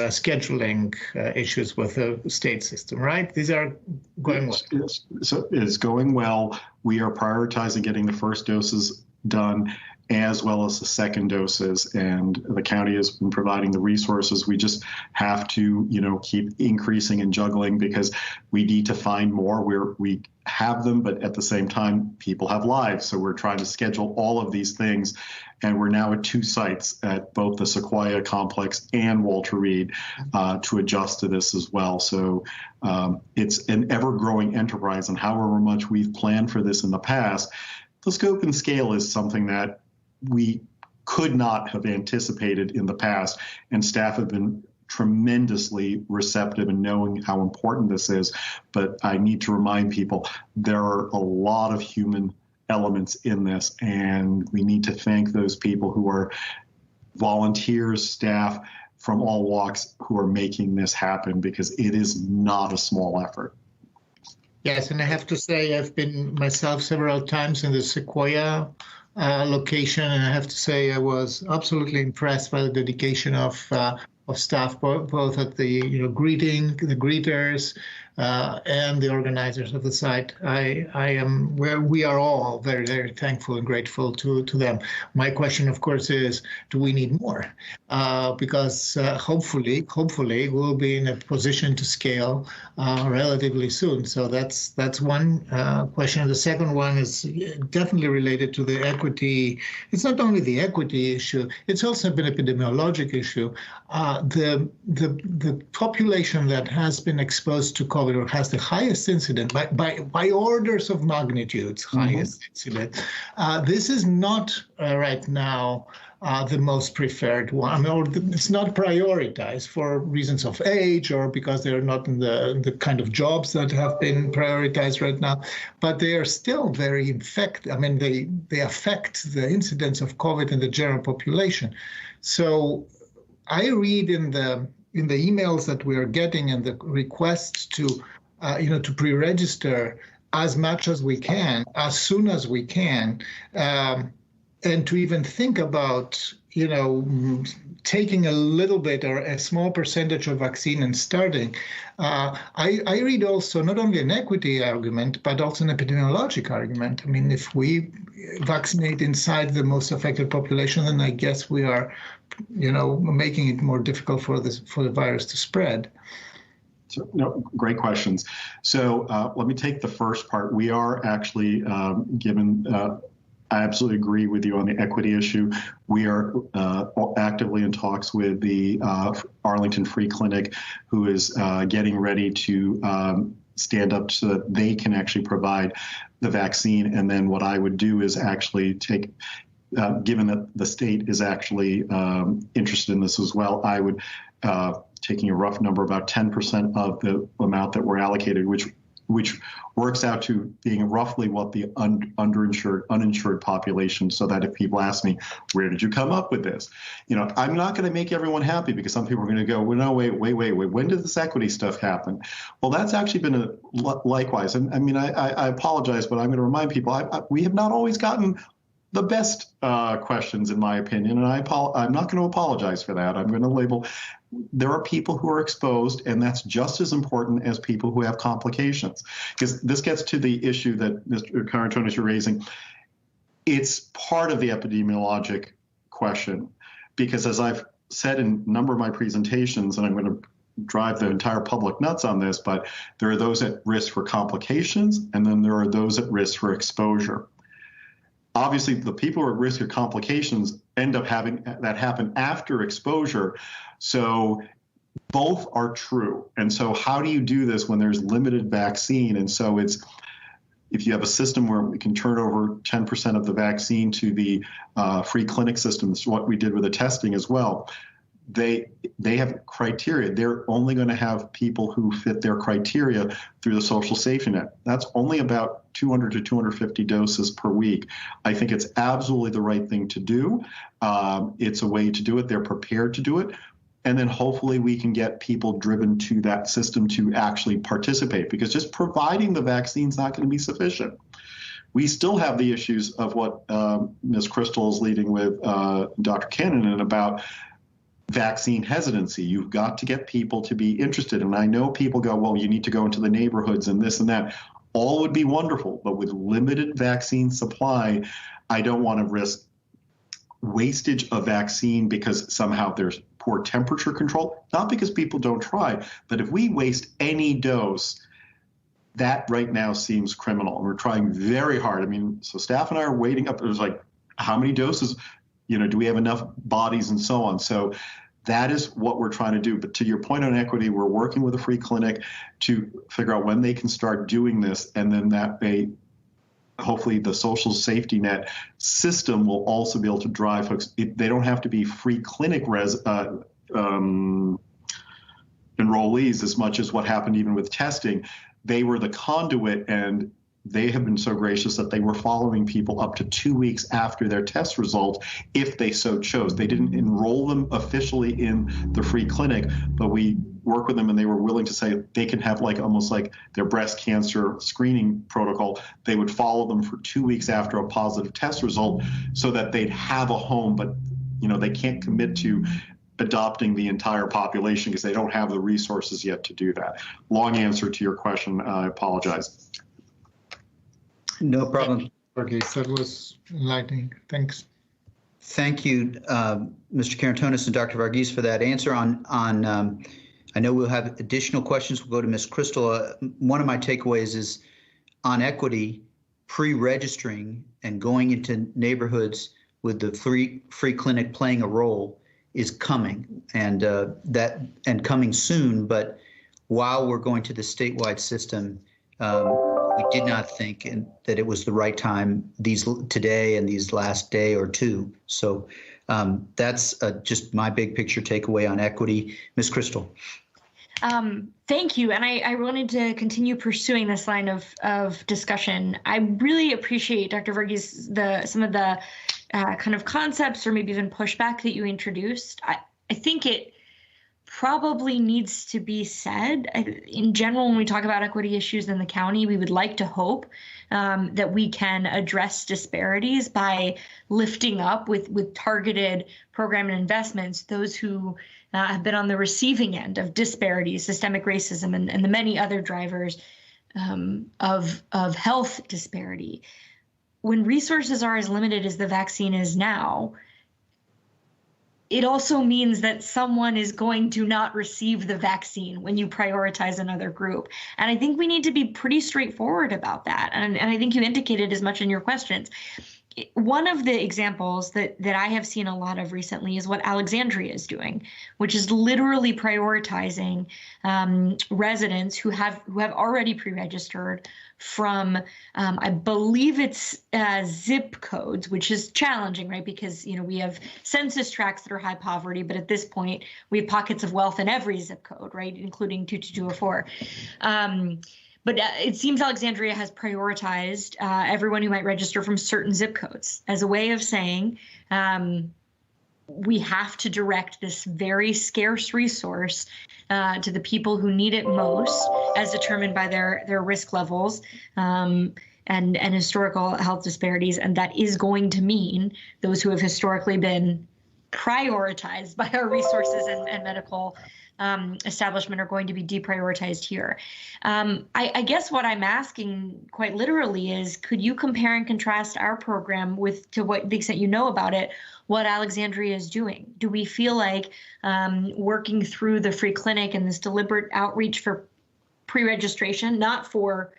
scheduling issues with the state system, right? These are going well. So it's going well. We are prioritizing getting the first doses done as well as the second doses, and the county has been providing the resources. We just have to, keep increasing and juggling because we need to find more. We have them, but at the same time, people have lives. So we're trying to schedule all of these things. And we're now at 2 sites at both the Sequoia complex and Walter Reed to adjust to this as well. So it's an ever-growing enterprise, and however much we've planned for this in the past, the scope and scale is something that we could not have anticipated in the past, and staff have been tremendously receptive in knowing how important this is. But I need to remind people there are a lot of human elements in this, and we need to thank those people who are volunteers, staff from all walks who are making this happen, because it is not a small effort. Yes, and I have to say I've been myself several times in the Sequoia location, and I have to say I was absolutely impressed by the dedication of staff, both at the greeters and the organizers of the site. We are all very, very thankful and grateful to them. My question, of course, is, do we need more? Because hopefully we'll be in a position to scale relatively soon. So that's one question. The second one is definitely related to the equity. It's not only the equity issue, it's also an epidemiologic issue. The population that has been exposed to COVID or has the highest incident by orders of magnitudes, highest incident. This is not right now the most preferred one, or it's not prioritized for reasons of age or because they're not in the kind of jobs that have been prioritized right now. But they are still very infected. I mean, they affect the incidence of COVID in the general population. So I read in the emails that we are getting and the requests to pre-register as much as we can, as soon as we can, and to even think about, taking a little bit or a small percentage of vaccine and starting. I read also not only an equity argument, but also an epidemiologic argument. I mean, if we vaccinate inside the most affected population, then I guess we are, making it more difficult for the virus to spread. So, no, great questions. So let me take the first part. We are actually I absolutely agree with you on the equity issue. We are actively in talks with the Arlington Free Clinic, who is getting ready to stand up so that they can actually provide the vaccine. And then what I would do is actually take, given that the state is actually interested in this as well, I would, taking a rough number, about 10% of the amount that we're allocated, which works out to being roughly what the uninsured population, so that if people ask me, where did you come up with this? I'm not going to make everyone happy, because some people are going to go, well, no, wait, when did this equity stuff happen? Well, that's actually been likewise. And I mean, I apologize, but I'm going to remind people, we have not always gotten the best questions, in my opinion, and I'm not going to apologize for that. I'm going to label, there are people who are exposed, and that's just as important as people who have complications. Because this gets to the issue that Mr. Karantonis, you're raising. It's part of the epidemiologic question, because as I've said in a number of my presentations, and I'm going to drive the entire public nuts on this, but there are those at risk for complications, and then there are those at risk for exposure. Obviously, the people who are at risk of complications end up having that happen after exposure. So both are true. And so how do you do this when there's limited vaccine? And so it's, if you have a system where we can turn over 10% of the vaccine to the free clinic system, it's what we did with the testing as well. they have criteria. They're only going to have people who fit their criteria through the social safety net. That's only about 200 to 250 doses per week. I think it's absolutely the right thing to do. It's a way to do it. They're prepared to do it. And then hopefully we can get people driven to that system to actually participate, because just providing the vaccine is not going to be sufficient. We still have the issues of what Ms. Crystal is leading with Dr. Cannon about vaccine hesitancy. You've got to get people to be interested. And I know people go, well, you need to go into the neighborhoods and this and that. All would be wonderful, but with limited vaccine supply, I don't want to risk wastage of vaccine because somehow there's poor temperature control, not because people don't try, but if we waste any dose, that right now seems criminal. And we're trying very hard. I mean, so staff and I are waiting up. It was like, how many doses, do we have enough bodies and so on? So that is what we're trying to do. But to your point on equity, we're working with a free clinic to figure out when they can start doing this. And then that way, hopefully the social safety net system will also be able to drive folks. They don't have to be free clinic enrollees as much as what happened even with testing. They were the conduit, and they have been so gracious that they were following people up to 2 weeks after their test result, if they so chose. They didn't enroll them officially in the free clinic, but we worked with them and they were willing to say they can have almost like their breast cancer screening protocol. They would follow them for 2 weeks after a positive test result so that they'd have a home, but they can't commit to adopting the entire population because they don't have the resources yet to do that. Long answer to your question. I apologize. No problem. Okay, that was enlightening. Thanks. Thank you, Mr. Karantonis and Dr. Varghese, for that answer. I know we'll have additional questions. We'll go to Ms. Crystal. One of my takeaways is on equity, pre-registering and going into neighborhoods with the free clinic playing a role is coming, and coming soon. But while we're going to the statewide system, we did not think that it was the right time today and these last day or two. So that's just my big picture takeaway on equity. Ms. Crystal. Thank you. And I wanted to continue pursuing this line of discussion. I really appreciate, Dr. Varghese, some of the kind of concepts or maybe even pushback that you introduced. I think it probably needs to be said. In general, when we talk about equity issues in the county, we would like to hope that we can address disparities by lifting up with targeted program and investments those who have been on the receiving end of disparities, systemic racism, and the many other drivers of health disparity. When resources are as limited as the vaccine is now, it also means that someone is going to not receive the vaccine when you prioritize another group. And I think we need to be pretty straightforward about that. And I think you indicated as much in your questions. One of the examples that I have seen a lot of recently is what Alexandria is doing, which is literally prioritizing residents who have already pre-registered from, I believe it's zip codes, which is challenging, right? Because we have census tracts that are high poverty, but at this point we have pockets of wealth in every zip code, right, including 22204. But it seems Alexandria has prioritized everyone who might register from certain zip codes as a way of saying we have to direct this very scarce resource to the people who need it most, as determined by their risk levels and historical health disparities. And that is going to mean those who have historically been prioritized by our resources and medical establishment are going to be deprioritized here. I guess what I'm asking quite literally is, could you compare and contrast our program to what the extent you know about it, what Alexandria is doing? Do we feel like working through the free clinic and this deliberate outreach for pre-registration, not for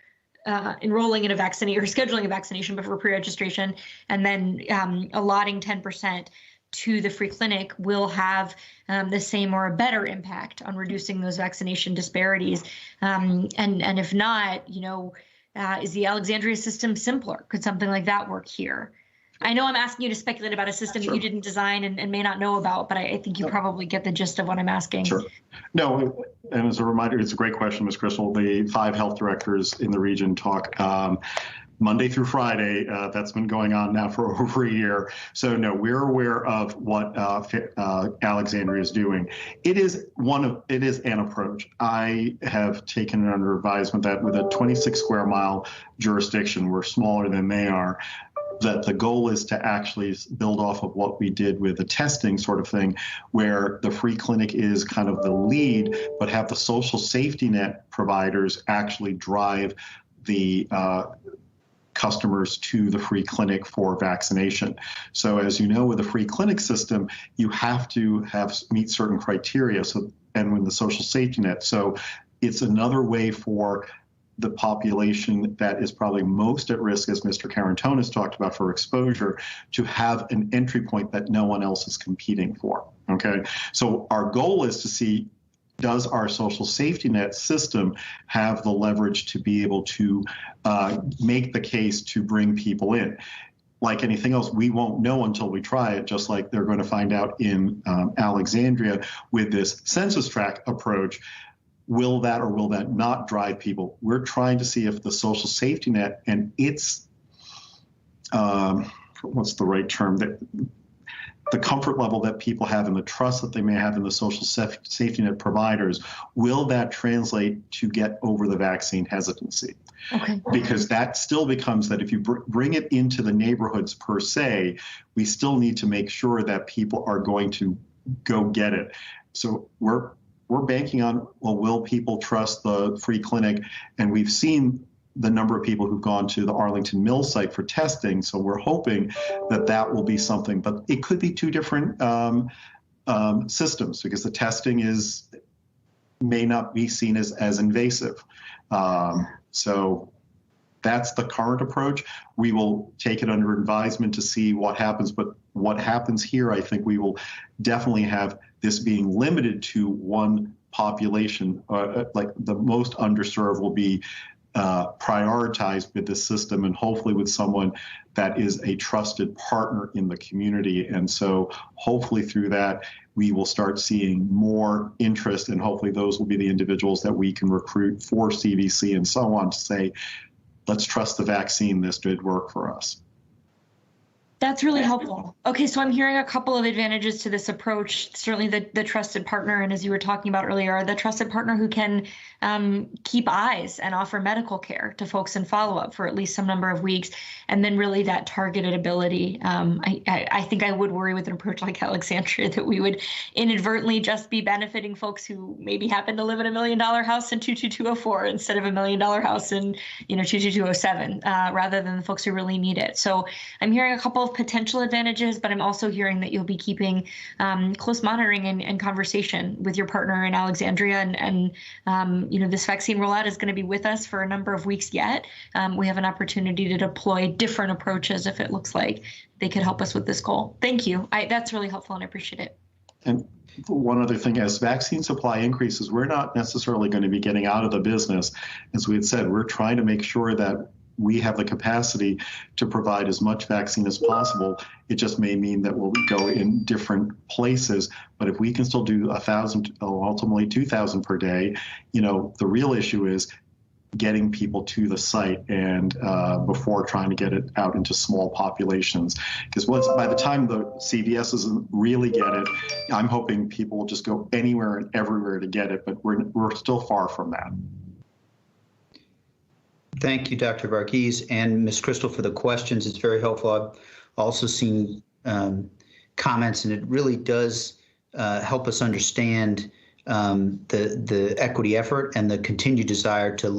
enrolling in a vaccination or scheduling a vaccination, but for pre-registration, and then allotting 10% to the free clinic will have the same or a better impact on reducing those vaccination disparities? And if not, is the Alexandria system simpler? Could something like that work here? I know I'm asking you to speculate about a system that you didn't design and may not know about, but I think you probably get the gist of what I'm asking. Sure. No, and as a reminder, it's a great question, Ms. Crystal. The 5 health directors in the region talk Monday through Friday. That's been going on now for over a year. So no, we're aware of what Alexandria is doing. It is an approach. I have taken it under advisement that with a 26 square mile jurisdiction, we're smaller than they are, that the goal is to actually build off of what we did with the testing sort of thing, where the free clinic is kind of the lead, but have the social safety net providers actually drive the customers to the free clinic for vaccination. So as you know, with the free clinic system, you have to meet certain criteria. So, and with the social safety net. So it's another way for the population that is probably most at risk, as Mr. Carantonis talked about, for exposure, to have an entry point that no one else is competing for, okay? So our goal is to see, does our social safety net system have the leverage to be able to make the case to bring people in? Like anything else, we won't know until we try it, just like they're going to find out in Alexandria with this census tract approach. Will that or will that not drive people? We're trying to see if the social safety net and its, what's the right term, the comfort level that people have and the trust that they may have in the social safety net providers, will that translate to get over the vaccine hesitancy? Okay. Because that still becomes that if you bring it into the neighborhoods per se, we still need to make sure that people are going to go get it. So we're banking on, well, will people trust the free clinic? And we've seen the number of people who've gone to the Arlington Mill site for testing. So we're hoping that that will be something, but it could be 2 different systems, because the testing may not be seen as invasive. So that's the current approach. We will take it under advisement to see what happens, but what happens here, I think we will definitely have this being limited to one population, like the most underserved will be prioritized with this system, and hopefully with someone that is a trusted partner in the community. And so hopefully through that, we will start seeing more interest, and hopefully those will be the individuals that we can recruit for CVC and so on to say, let's trust the vaccine. This did work for us. That's really helpful. Okay, so I'm hearing a couple of advantages to this approach. Certainly the trusted partner, and as you were talking about earlier, the trusted partner who can keep eyes and offer medical care to folks in follow-up for at least some number of weeks, and then really that targeted ability. I think I would worry with an approach like Alexandria that we would inadvertently just be benefiting folks who maybe happen to live in $1 million house in 22204 instead of $1 million house in 22207, rather than the folks who really need it. So I'm hearing a couple of potential advantages, but I'm also hearing that you'll be keeping close monitoring and conversation with your partner in Alexandria, and this vaccine rollout is going to be with us for a number of weeks yet. We have an opportunity to deploy different approaches if it looks like they could help us with this goal. Thank you. That's really helpful, and I appreciate it. And one other thing, as vaccine supply increases, we're not necessarily going to be getting out of the business. As we had said, we're trying to make sure that we have the capacity to provide as much vaccine as possible. It just may mean that we'll go in different places, but if we can still do 1,000, ultimately 2,000 per day, the real issue is getting people to the site and before trying to get it out into small populations. Because by the time the CVSs really get it, I'm hoping people will just go anywhere and everywhere to get it, but we're still far from that. Thank you, Dr. Varghese and Ms. Crystal, for the questions. It's very helpful. I've also seen comments, and it really does help us understand the equity effort and the continued desire to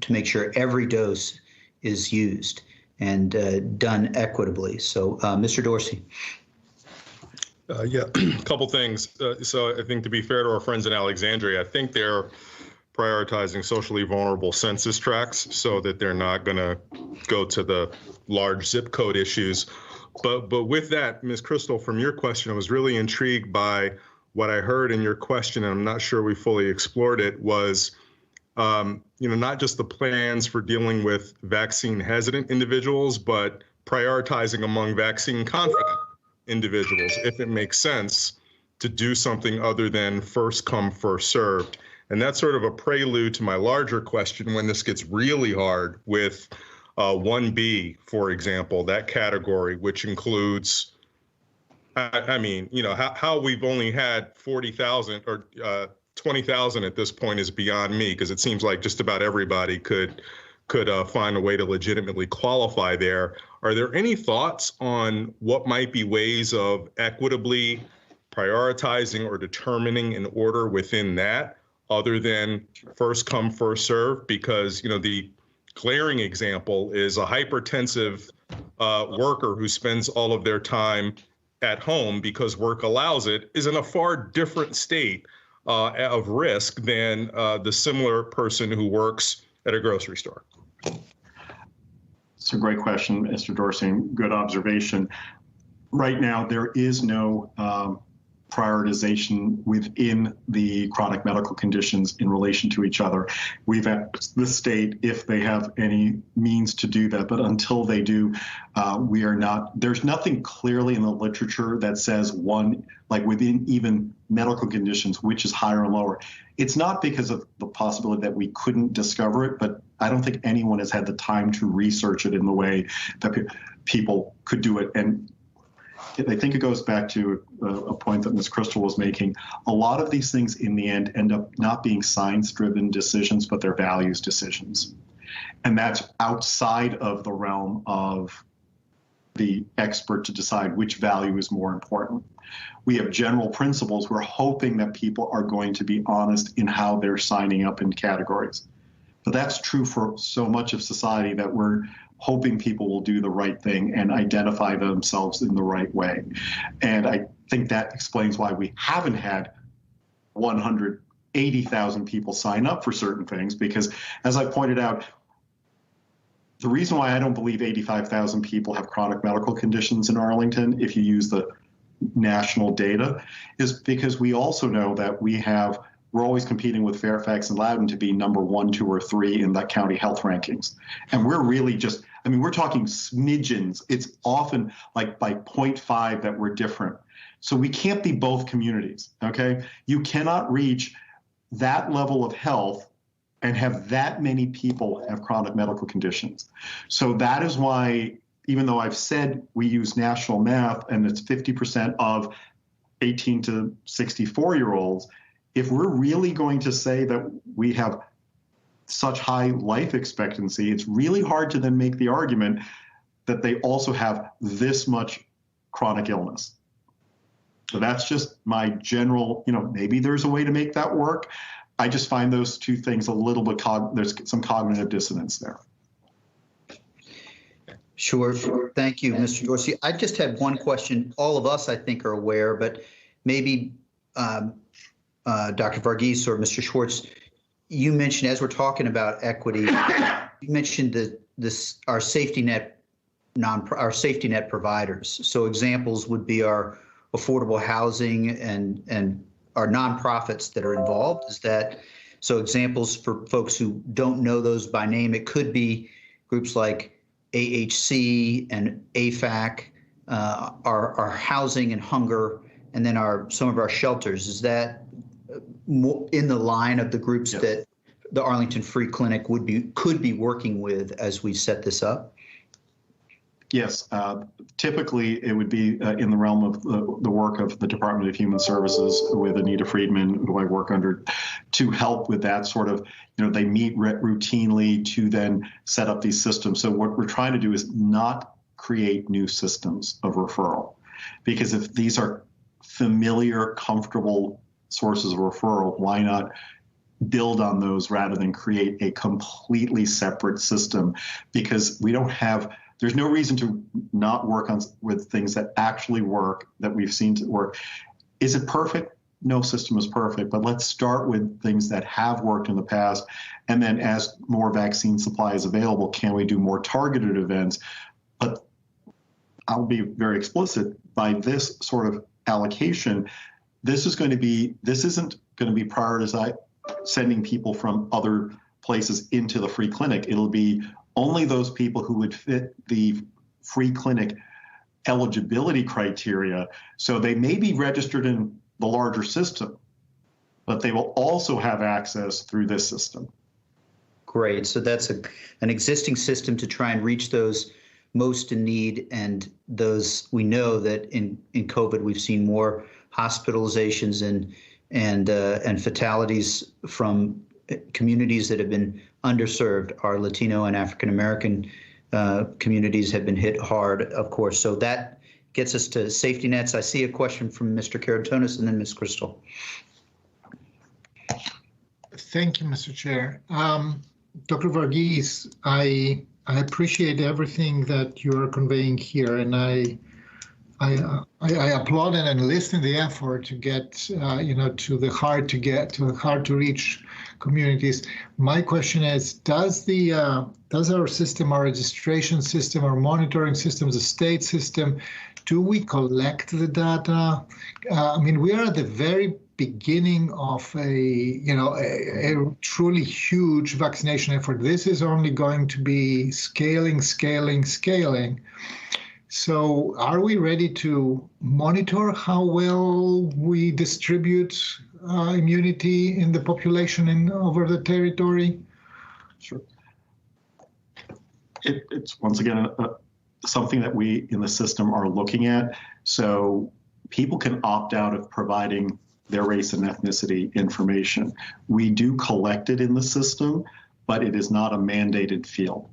make sure every dose is used and done equitably. So, Mr. Dorsey. Yeah, a couple things. So I think, to be fair to our friends in Alexandria, I think they're prioritizing socially vulnerable census tracts so that they're not going to go to the large zip code issues. But with that, Ms. Crystal, from your question, I was really intrigued by what I heard in your question, and I'm not sure we fully explored it, was not just the plans for dealing with vaccine hesitant individuals, but prioritizing among vaccine confident individuals if it makes sense to do something other than first come, first served. And that's sort of a prelude to my larger question when this gets really hard with 1B, for example, that category, which includes, I mean, you know, how we've only had 40,000 or 20,000 at this point is beyond me, because it seems like just about everybody could find a way to legitimately qualify there. Are there any thoughts on what might be ways of equitably prioritizing or determining an order within that other than first come, first serve? Because, you know, the glaring example is a hypertensive worker who spends all of their time at home because work allows it is in a far different state of risk than the similar person who works at a grocery store. It's a great question, Mr. Dorsey, and good observation. Right now, there is no prioritization within the chronic medical conditions in relation to each other. We've asked the state if they have any means to do that, but until they do, we are not, there's nothing clearly in the literature that says one, like within even medical conditions, which is higher and lower. It's not because of the possibility that we couldn't discover it, but I don't think anyone has had the time to research it in the way that people could do it. And I think it goes back to a point that Ms. Crystal was making. A lot of these things in the end end up not being science-driven decisions, but they're values decisions. And that's outside of the realm of the expert to decide which value is more important. We have general principles. We're hoping that people are going to be honest in how they're signing up in categories. But that's true for so much of society that we're hoping people will do the right thing and identify themselves in the right way. And I think that explains why we haven't had 180,000 people sign up for certain things, because as I pointed out, the reason why I don't believe 85,000 people have chronic medical conditions in Arlington, if you use the national data, is because we also know that we're always competing with Fairfax and Loudoun to be number 1, 2, or 3 in the county health rankings. And we're really just, I mean, we're talking smidgens. It's often like by 0.5 that we're different. So we can't be both communities, okay? You cannot reach that level of health and have that many people have chronic medical conditions. So that is why, even though I've said we use national math and it's 50% of 18 to 64-year-olds, if we're really going to say that we have such high life expectancy, it's really hard to then make the argument that they also have this much chronic illness. So that's just my general, maybe there's a way to make that work. I just find those two things a little bit, there's some cognitive dissonance there. Sure. Thank you, Mr. Dorsey. I just had one question. All of us, I think, are aware, but maybe Dr. Varghese or Mr. Schwartz, you mentioned, as we're talking about equity, you mentioned our safety net providers. So examples would be our affordable housing and our nonprofits that are involved. So examples for folks who don't know those by name, it could be groups like AHC and AFAC, our housing and hunger, and then some of our shelters. Is that in the line of the groups Yes. that the Arlington Free Clinic could be working with as we set this up? Yes, typically it would be in the realm of the work of the Department of Human Services with Anita Friedman, who I work under, to help with that sort of, they meet routinely to then set up these systems. So what we're trying to do is not create new systems of referral, because if these are familiar, comfortable sources of referral, why not build on those rather than create a completely separate system? Because there's no reason to not work with things that actually work, that we've seen to work. Is it perfect? No system is perfect, but let's start with things that have worked in the past. And then as more vaccine supply is available, can we do more targeted events? But I'll be very explicit, by this sort of allocation, this isn't going to be prioritized, sending people from other places into the free clinic. It'll be only those people who would fit the free clinic eligibility criteria. So they may be registered in the larger system, but they will also have access through this system. Great. So that's an existing system to try and reach those most in need, and those we know that in COVID we've seen more hospitalizations and fatalities from communities that have been underserved. Our Latino and African American communities have been hit hard, of course. So that gets us to safety nets. I see a question from Mr. Karatonis and then Ms. Crystal. Thank you, Mr. Chair. Dr. Varghese, I appreciate everything that you are conveying here, and I applaud and enlist in the effort to get, to the hard to reach communities. My question is, does our system, our registration system, our monitoring system, the state system, do we collect the data? I mean, we are at the very beginning of a truly huge vaccination effort. This is only going to be scaling. So are we ready to monitor how well we distribute immunity in the population and over the territory? Sure. It's once again something that we in the system are looking at. So people can opt out of providing their race and ethnicity information. We do collect it in the system, but it is not a mandated field.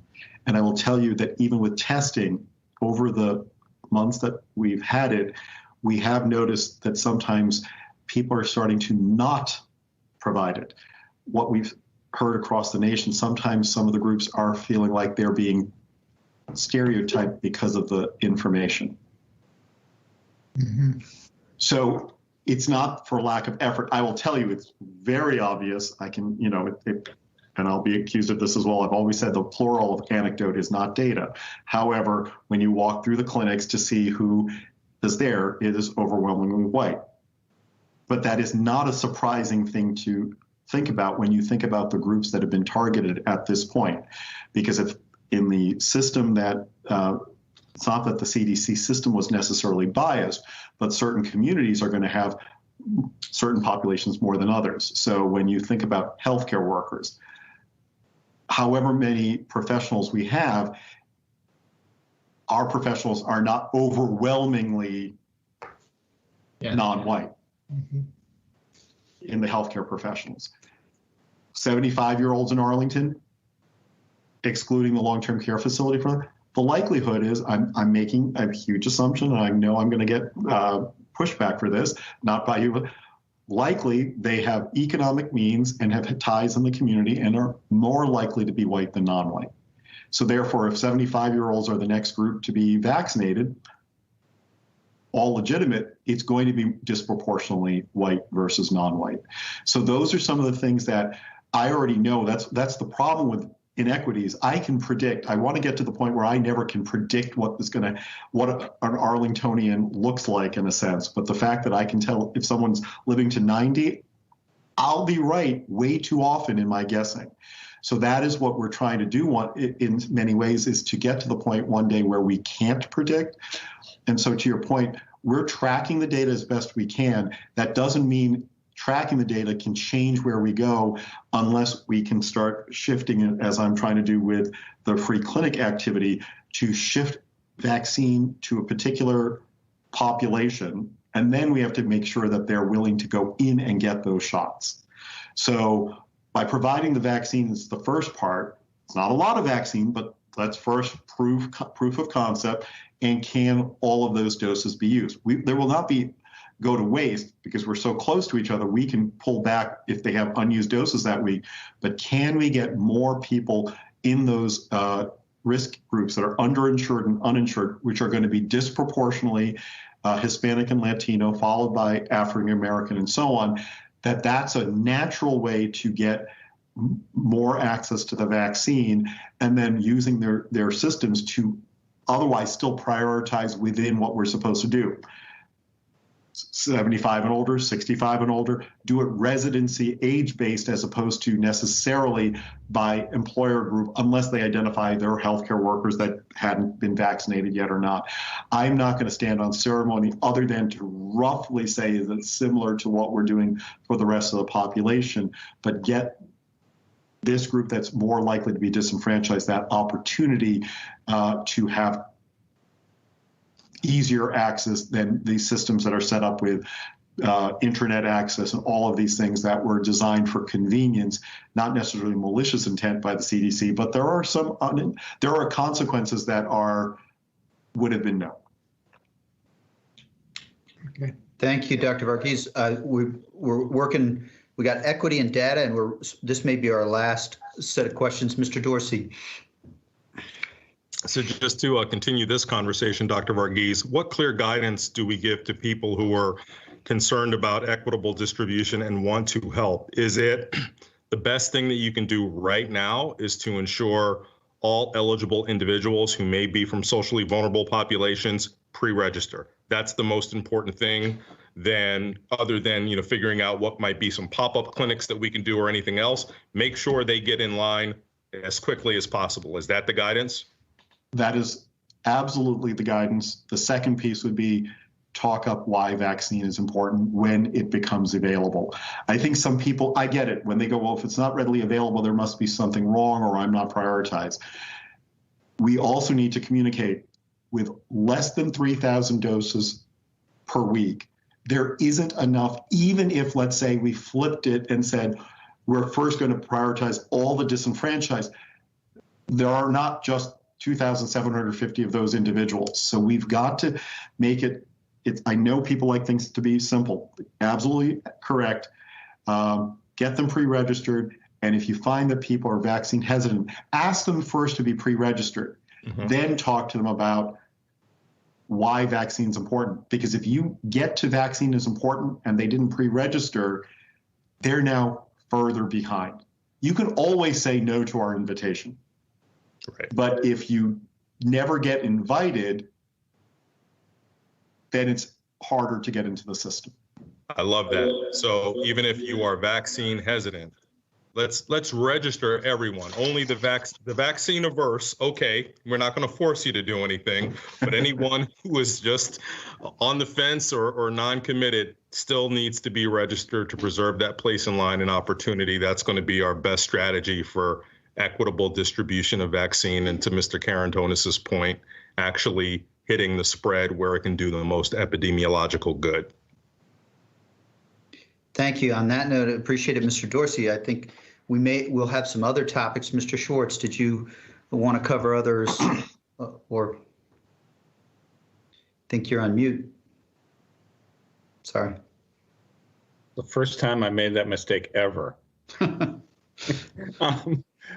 And I will tell you that even with testing, over the months that we've had it, we have noticed that sometimes people are starting to not provide it. What we've heard across the nation, sometimes some of the groups are feeling like they're being stereotyped because of the information. Mm-hmm. So it's not for lack of effort. I will tell you, it's very obvious. I can, and I'll be accused of this as well. I've always said the plural of anecdote is not data. However, when you walk through the clinics to see who is there, it is overwhelmingly white. But that is not a surprising thing to think about when you think about the groups that have been targeted at this point. Because if in the system that, it's not that the CDC system was necessarily biased, but certain communities are going to have certain populations more than others. So when you think about healthcare workers, however many professionals we have, our professionals are not overwhelmingly non-white in the healthcare professionals. 75-year-olds in Arlington, excluding the long-term care facility for them, the likelihood is I'm making a huge assumption, and I know I'm going to get pushback for this, not by you, but likely they have economic means and have ties in the community and are more likely to be white than non-white. So therefore, if 75-year-olds are the next group to be vaccinated, all legitimate, it's going to be disproportionately white versus non-white. So those are some of the things that I already know. That's the problem with inequities. I can predict. I want to get to the point where I never can predict what an Arlingtonian looks like in a sense. But the fact that I can tell if someone's living to 90, I'll be right way too often in my guessing. So that is what we're trying to do in many ways, is to get to the point one day where we can't predict. And so to your point, we're tracking the data as best we can. That doesn't mean tracking the data can change where we go unless we can start shifting it, as I'm trying to do with the free clinic activity, to shift vaccine to a particular population. And then we have to make sure that they're willing to go in and get those shots. So by providing the vaccine is the first part. It's not a lot of vaccine, but let's first proof of concept, and can all of those doses be used? There will not go to waste because we're so close to each other. We can pull back if they have unused doses that week, but can we get more people in those risk groups that are underinsured and uninsured, which are going to be disproportionately Hispanic and Latino, followed by African American and so on, that's a natural way to get more access to the vaccine, and then using their systems to otherwise still prioritize within what we're supposed to do. 75 and older, 65 and older, do it residency age-based as opposed to necessarily by employer group, unless they identify their healthcare workers that hadn't been vaccinated yet or not. I'm not going to stand on ceremony other than to roughly say that it's similar to what we're doing for the rest of the population, but get this group that's more likely to be disenfranchised that opportunity to have easier access than these systems that are set up with internet access and all of these things that were designed for convenience, not necessarily malicious intent by the CDC, but there are consequences that would have been known. Okay. Thank you, Dr. Varghese. We're working. We got equity and data, and this may be our last set of questions. Mr. Dorsey. So just to continue this conversation, Dr. Varghese, what clear guidance do we give to people who are concerned about equitable distribution and want to help? Is it the best thing that you can do right now is to ensure all eligible individuals who may be from socially vulnerable populations pre-register? That's the most important thing other than figuring out what might be some pop-up clinics that we can do or anything else. Make sure they get in line as quickly as possible. Is that the guidance? That is absolutely the guidance. The second piece would be talk up why vaccine is important when it becomes available. I think some people, I get it, when they go, well, if it's not readily available, there must be something wrong or I'm not prioritized. We also need to communicate with less than 3,000 doses per week. There isn't enough, even if, let's say, we flipped it and said, we're first going to prioritize all the disenfranchised. There are not just 2,750 of those individuals. So we've got to make it, I know people like things to be simple. Absolutely correct. Get them pre-registered. And if you find that people are vaccine hesitant, ask them first to be pre-registered. Mm-hmm. Then talk to them about why vaccine is important. Because if you get to vaccine is important and they didn't pre-register, they're now further behind. You can always say no to our invitation. Right. But if you never get invited, then it's harder to get into the system. I love that. So even if you are vaccine hesitant, let's register everyone. Only the vaccine averse. Okay, we're not going to force you to do anything, but anyone who is just on the fence or non-committed still needs to be registered to preserve that place in line and opportunity. That's going to be our best strategy for equitable distribution of vaccine, and to Mr. Karantonis's point, actually hitting the spread where it can do the most epidemiological good. Thank you. On that note, I appreciate it, Mr. Dorsey. I think we'll have some other topics. Mr. Schwartz, did you want to cover others or think you're on mute? Sorry. The first time I made that mistake ever.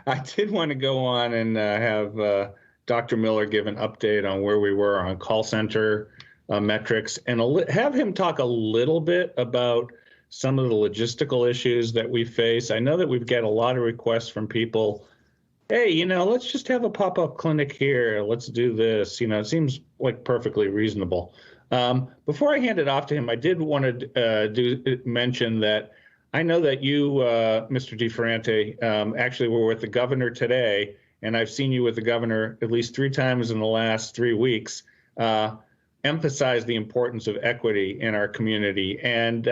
I did want to go on and have Dr. Miller give an update on where we were on call center metrics and have him talk a little bit about some of the logistical issues that we face. I know that we've got a lot of requests from people. Hey, let's just have a pop-up clinic here. Let's do this. It seems like perfectly reasonable. Before I hand it off to him, I did want to mention that I know that you, Mr. DeFerrante, actually were with the governor today, and I've seen you with the governor at least 3 times in the last 3 weeks, emphasize the importance of equity in our community. And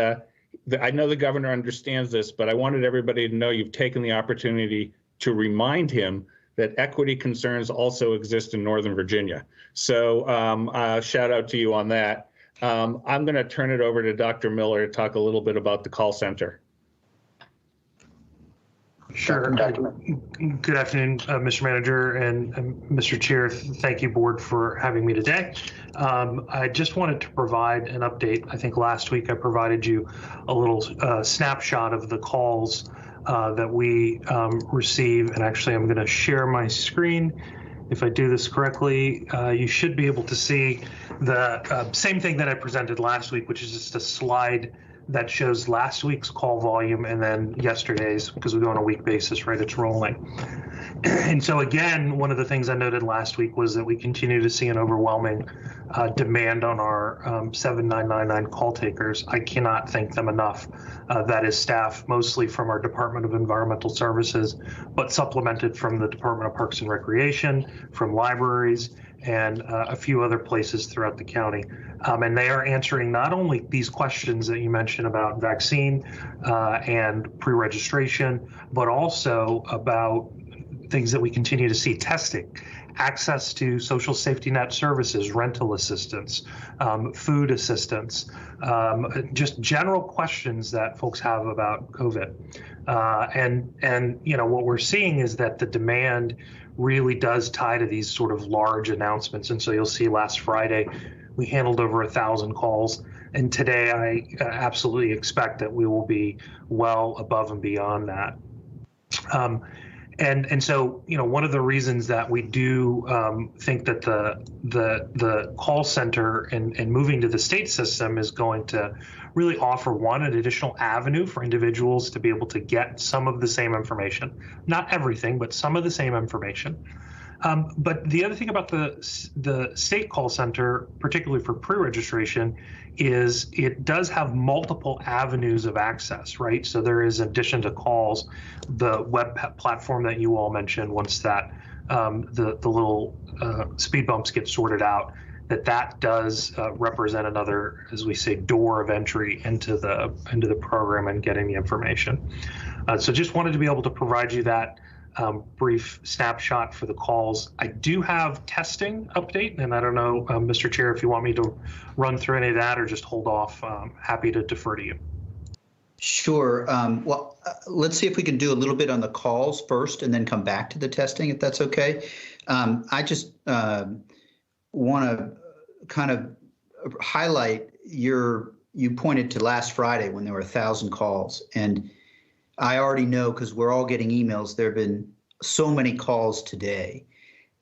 I know the governor understands this, but I wanted everybody to know you've taken the opportunity to remind him that equity concerns also exist in Northern Virginia. So shout out to you on that. I'm going to turn it over to Dr. Miller to talk a little bit about the call center. Sure. Good afternoon, Mr. Manager and Mr. Chair. Thank you, Board, for having me today. I just wanted to provide an update. I think last week I provided you a little snapshot of the calls that we receive. And actually, I'm going to share my screen. If I do this correctly, you should be able to see the same thing that I presented last week, which is just a slide that shows last week's call volume and then yesterday's, because we go on a week basis, right? It's rolling. And so again, one of the things I noted last week was that we continue to see an overwhelming demand on our 7999 call takers. I cannot thank them enough. That is staff mostly from our Department of Environmental Services, but supplemented from the Department of Parks and Recreation, from libraries, and a few other places throughout the county. And they are answering not only these questions that you mentioned about vaccine and pre-registration, but also about things that we continue to see: testing, access to social safety net services, rental assistance, food assistance, just general questions that folks have about COVID. And you know, what we're seeing is that the demand really does tie to these sort of large announcements. And so you'll see last Friday, we handled over 1,000 calls. And today I absolutely expect that we will be well above and beyond that. And so, you know, one of the reasons that we do think that the call center and moving to the state system is going to really offer, one, an additional avenue for individuals to be able to get some of the same information, not everything, but some of the same information. But the other thing about the state call center, particularly for pre-registration, is it does have multiple avenues of access, right? So there is, in addition to calls, the web platform that you all mentioned, once that the little speed bumps get sorted out, that does represent another, as we say, door of entry into the program and getting the information. So just wanted to be able to provide you that brief snapshot for the calls. I do have testing update, and I don't know, Mr. Chair, if you want me to run through any of that or just hold off. Happy to defer to you. Sure. Well, let's see if we can do a little bit on the calls first and then come back to the testing, if that's okay. I just want to kind of highlight you pointed to last Friday when there were 1,000 calls. And I already know, because we're all getting emails, there have been so many calls today.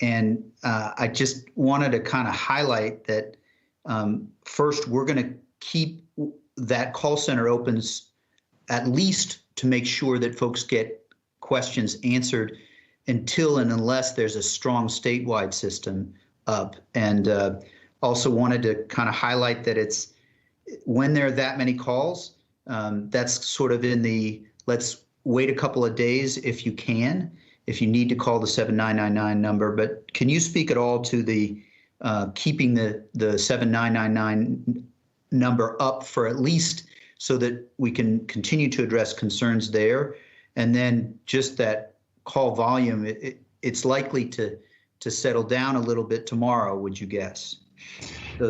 And I just wanted to kind of highlight that first, we're going to keep that call center open at least to make sure that folks get questions answered until and unless there's a strong statewide system up. And also wanted to kind of highlight that it's when there are that many calls, that's sort of in the let's wait a couple of days if you can, if you need to call the 7999 number. But can you speak at all to the keeping the 7999 number up for at least so that we can continue to address concerns there? And then just that call volume, it's likely to settle down a little bit tomorrow, would you guess?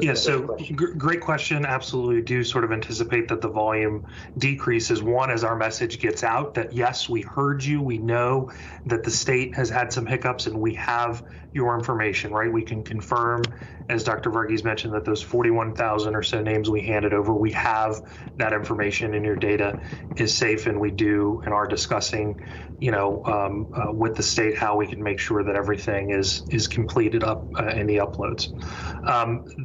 Yeah, so great question. Absolutely do sort of anticipate that the volume decreases. One, as our message gets out, that yes, we heard you. We know that the state has had some hiccups and we have your information, right? We can confirm, as Dr. Verghese mentioned, that those 41,000 or so names we handed over, we have that information and your data is safe, and we do and are discussing, with the state how we can make sure that everything is completed up in the uploads.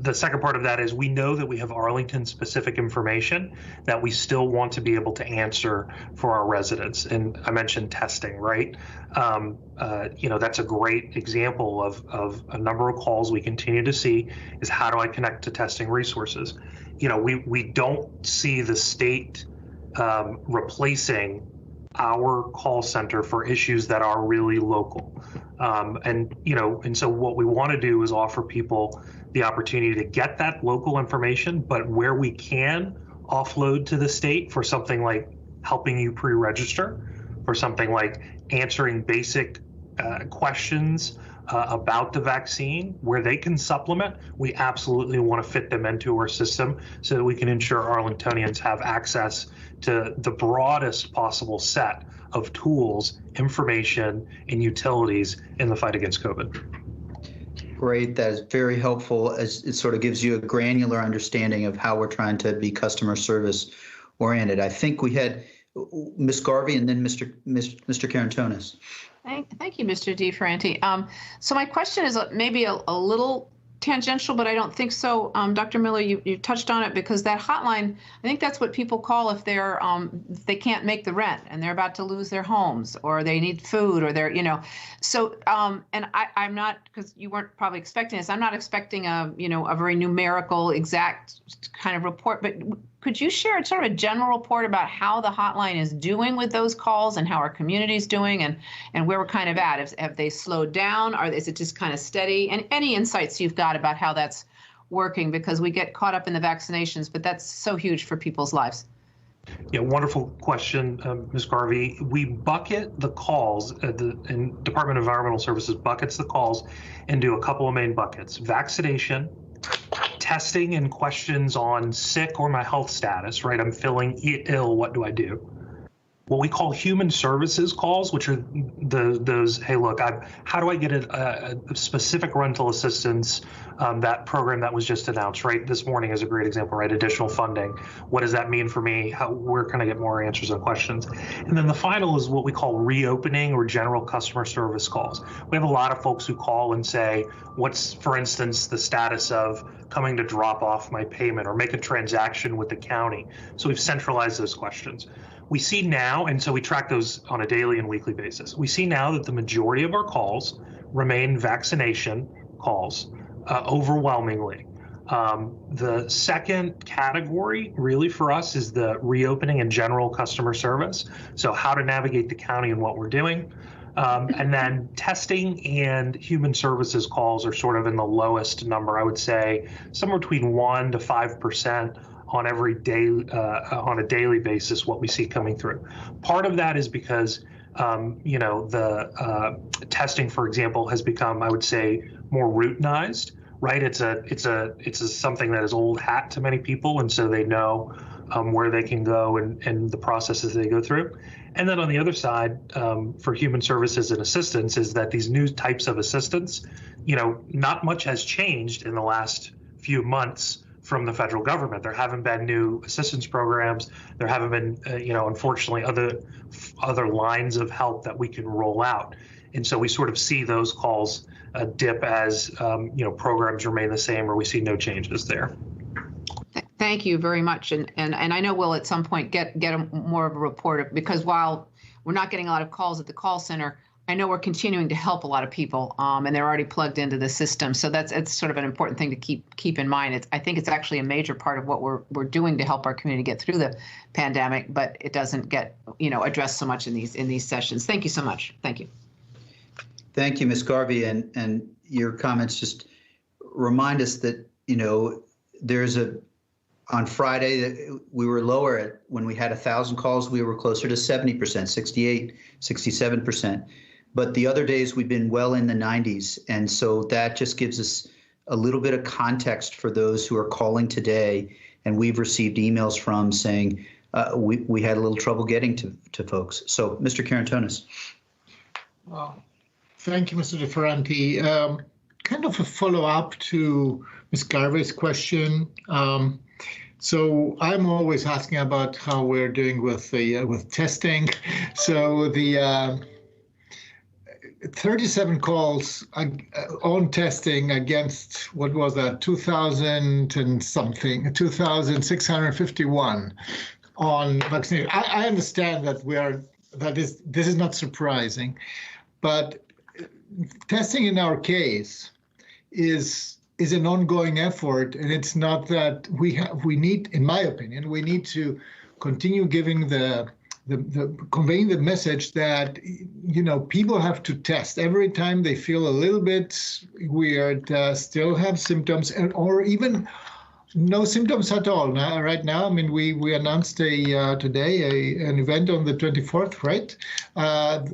The second part of that is we know that we have Arlington specific information that we still want to be able to answer for our residents. And I mentioned testing, right? That's a great example of a number of calls we continue to see is how do I connect to testing resources? We don't see the state replacing our call center for issues that are really local. And so what we want to do is offer people the opportunity to get that local information, but where we can offload to the state for something like helping you pre-register, for something like answering basic questions about the vaccine, where they can supplement, we absolutely want to fit them into our system so that we can ensure Arlingtonians have access to the broadest possible set of tools, information, and utilities in the fight against COVID. Great. That is very helpful, as it sort of gives you a granular understanding of how we're trying to be customer service oriented. I think we had Ms. Garvey and then Mr. Carantonis. Thank you, Mr. DeFranti. So my question is maybe a little tangential, but I don't think so. Dr. Miller, you touched on it, because that hotline, I think that's what people call if they're if they can't make the rent and they're about to lose their homes, or they need food, or they're, so and I'm not, because you weren't probably expecting this, I'm not expecting a very numerical exact kind of report, but could you share sort of a general report about how the hotline is doing with those calls, and how our community is doing, and where we're kind of at? Have they slowed down? Is it just kind of steady? And any insights you've got about how that's working, because we get caught up in the vaccinations, but that's so huge for people's lives. Yeah, wonderful question, Ms. Garvey. We bucket the calls, and Department of Environmental Services buckets the calls into a couple of main buckets: vaccination, testing, and questions on sick or my health status, right? I'm feeling ill, what do I do? What we call human services calls, which are those, hey, look, how do I get a specific rental assistance, that program that was just announced, right? This morning is a great example, right? Additional funding. What does that mean for me? Where can I get more answers and questions? And then the final is what we call reopening or general customer service calls. We have a lot of folks who call and say, what's, for instance, the status of coming to drop off my payment or make a transaction with the county? So we've centralized those questions. We see now, and so we track those on a daily and weekly basis. We see now that the majority of our calls remain vaccination calls, overwhelmingly. The second category really for us is the reopening and general customer service. So how to navigate the county and what we're doing. And then testing and human services calls are sort of in the lowest number, I would say, somewhere between 1% to 5% on every day, on a daily basis, what we see coming through. Part of that is because, the testing, for example, has become, I would say, more routinized, right? It's something that is old hat to many people, and so they know where they can go and the processes they go through. And then on the other side, for human services and assistance, is that these new types of assistance, not much has changed in the last few months from the federal government. There haven't been new assistance programs. There haven't been, unfortunately, other lines of help that we can roll out. And so we sort of see those calls dip as, programs remain the same, or we see no changes there. Thank you very much. And I know we'll at some point get more of a report, because while we're not getting a lot of calls at the call center, I know we're continuing to help a lot of people, and they're already plugged into the system. So it's sort of an important thing to keep in mind. I think it's actually a major part of what we're doing to help our community get through the pandemic, but it doesn't get addressed so much in these sessions. Thank you so much. Thank you. Thank you, Ms. Garvey, and your comments just remind us that on Friday we were lower when we had 1,000 calls. We were closer to 70%, 68, 67%. But the other days we've been well in the 90s. And so that just gives us a little bit of context for those who are calling today. And we've received emails from saying we had a little trouble getting to folks. So, Mr. Karantonis. Well, thank you, Mr. DeFerranti. Kind of a follow-up to Ms. Garvey's question. So I'm always asking about how we're doing with testing. So the 37 calls on testing against, what was that, 2,651 on vaccination. I understand that this is not surprising, but testing in our case is an ongoing effort, and it's not that we need, in my opinion, we need to continue giving conveying the message that people have to test every time they feel a little bit weird, still have symptoms, or even no symptoms at all. Right now, I mean, we announced today an event on the 24th, right,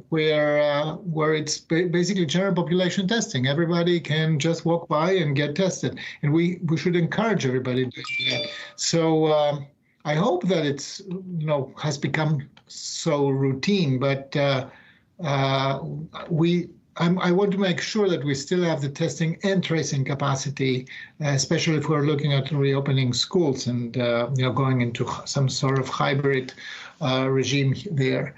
where it's basically general population testing. Everybody can just walk by and get tested, and we should encourage everybody to do that. So I hope that it's has become so routine, but I want to make sure that we still have the testing and tracing capacity, especially if we're looking at reopening schools and going into some sort of hybrid regime there.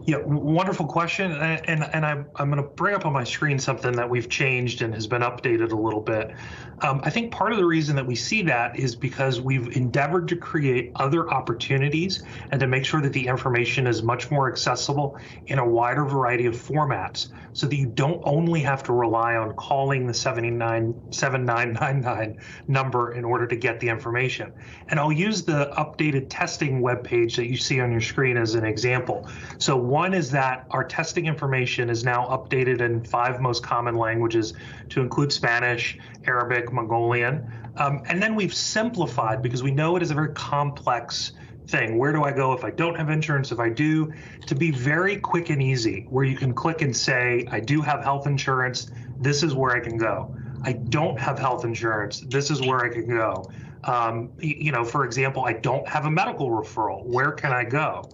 Yeah, wonderful question. And I'm going to bring up on my screen something that we've changed and has been updated a little bit. I think part of the reason that we see that is because we've endeavored to create other opportunities and to make sure that the information is much more accessible in a wider variety of formats, so that you don't only have to rely on calling the 7999 number in order to get the information. And I'll use the updated testing webpage that you see on your screen as an example. So one is that our testing information is now updated in 5 most common languages to include Spanish, Arabic, Mongolian. And then we've simplified, because we know it is a very complex thing. Where do I go if I don't have insurance? If I do, to be very quick and easy, where you can click and say, I do have health insurance, this is where I can go. I don't have health insurance, this is where I can go. For example, I don't have a medical referral, where can I go?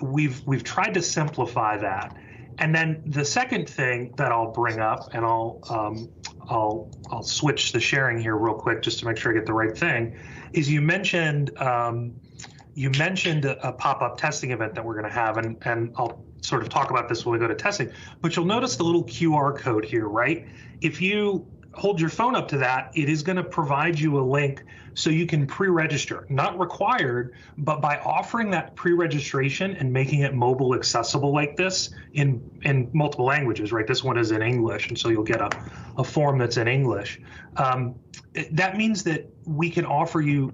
We've tried to simplify that. And then the second thing that I'll bring up, and I'll switch the sharing here real quick just to make sure I get the right thing, is you mentioned a pop-up testing event that we're going to have, and I'll sort of talk about this when we go to testing. But you'll notice the little QR code here, right? If you hold your phone up to that, it is going to provide you a link so you can pre-register. Not required, but by offering that pre-registration and making it mobile accessible like this in multiple languages, right? This one is in English, and so you'll get a form that's in English. That means that we can offer you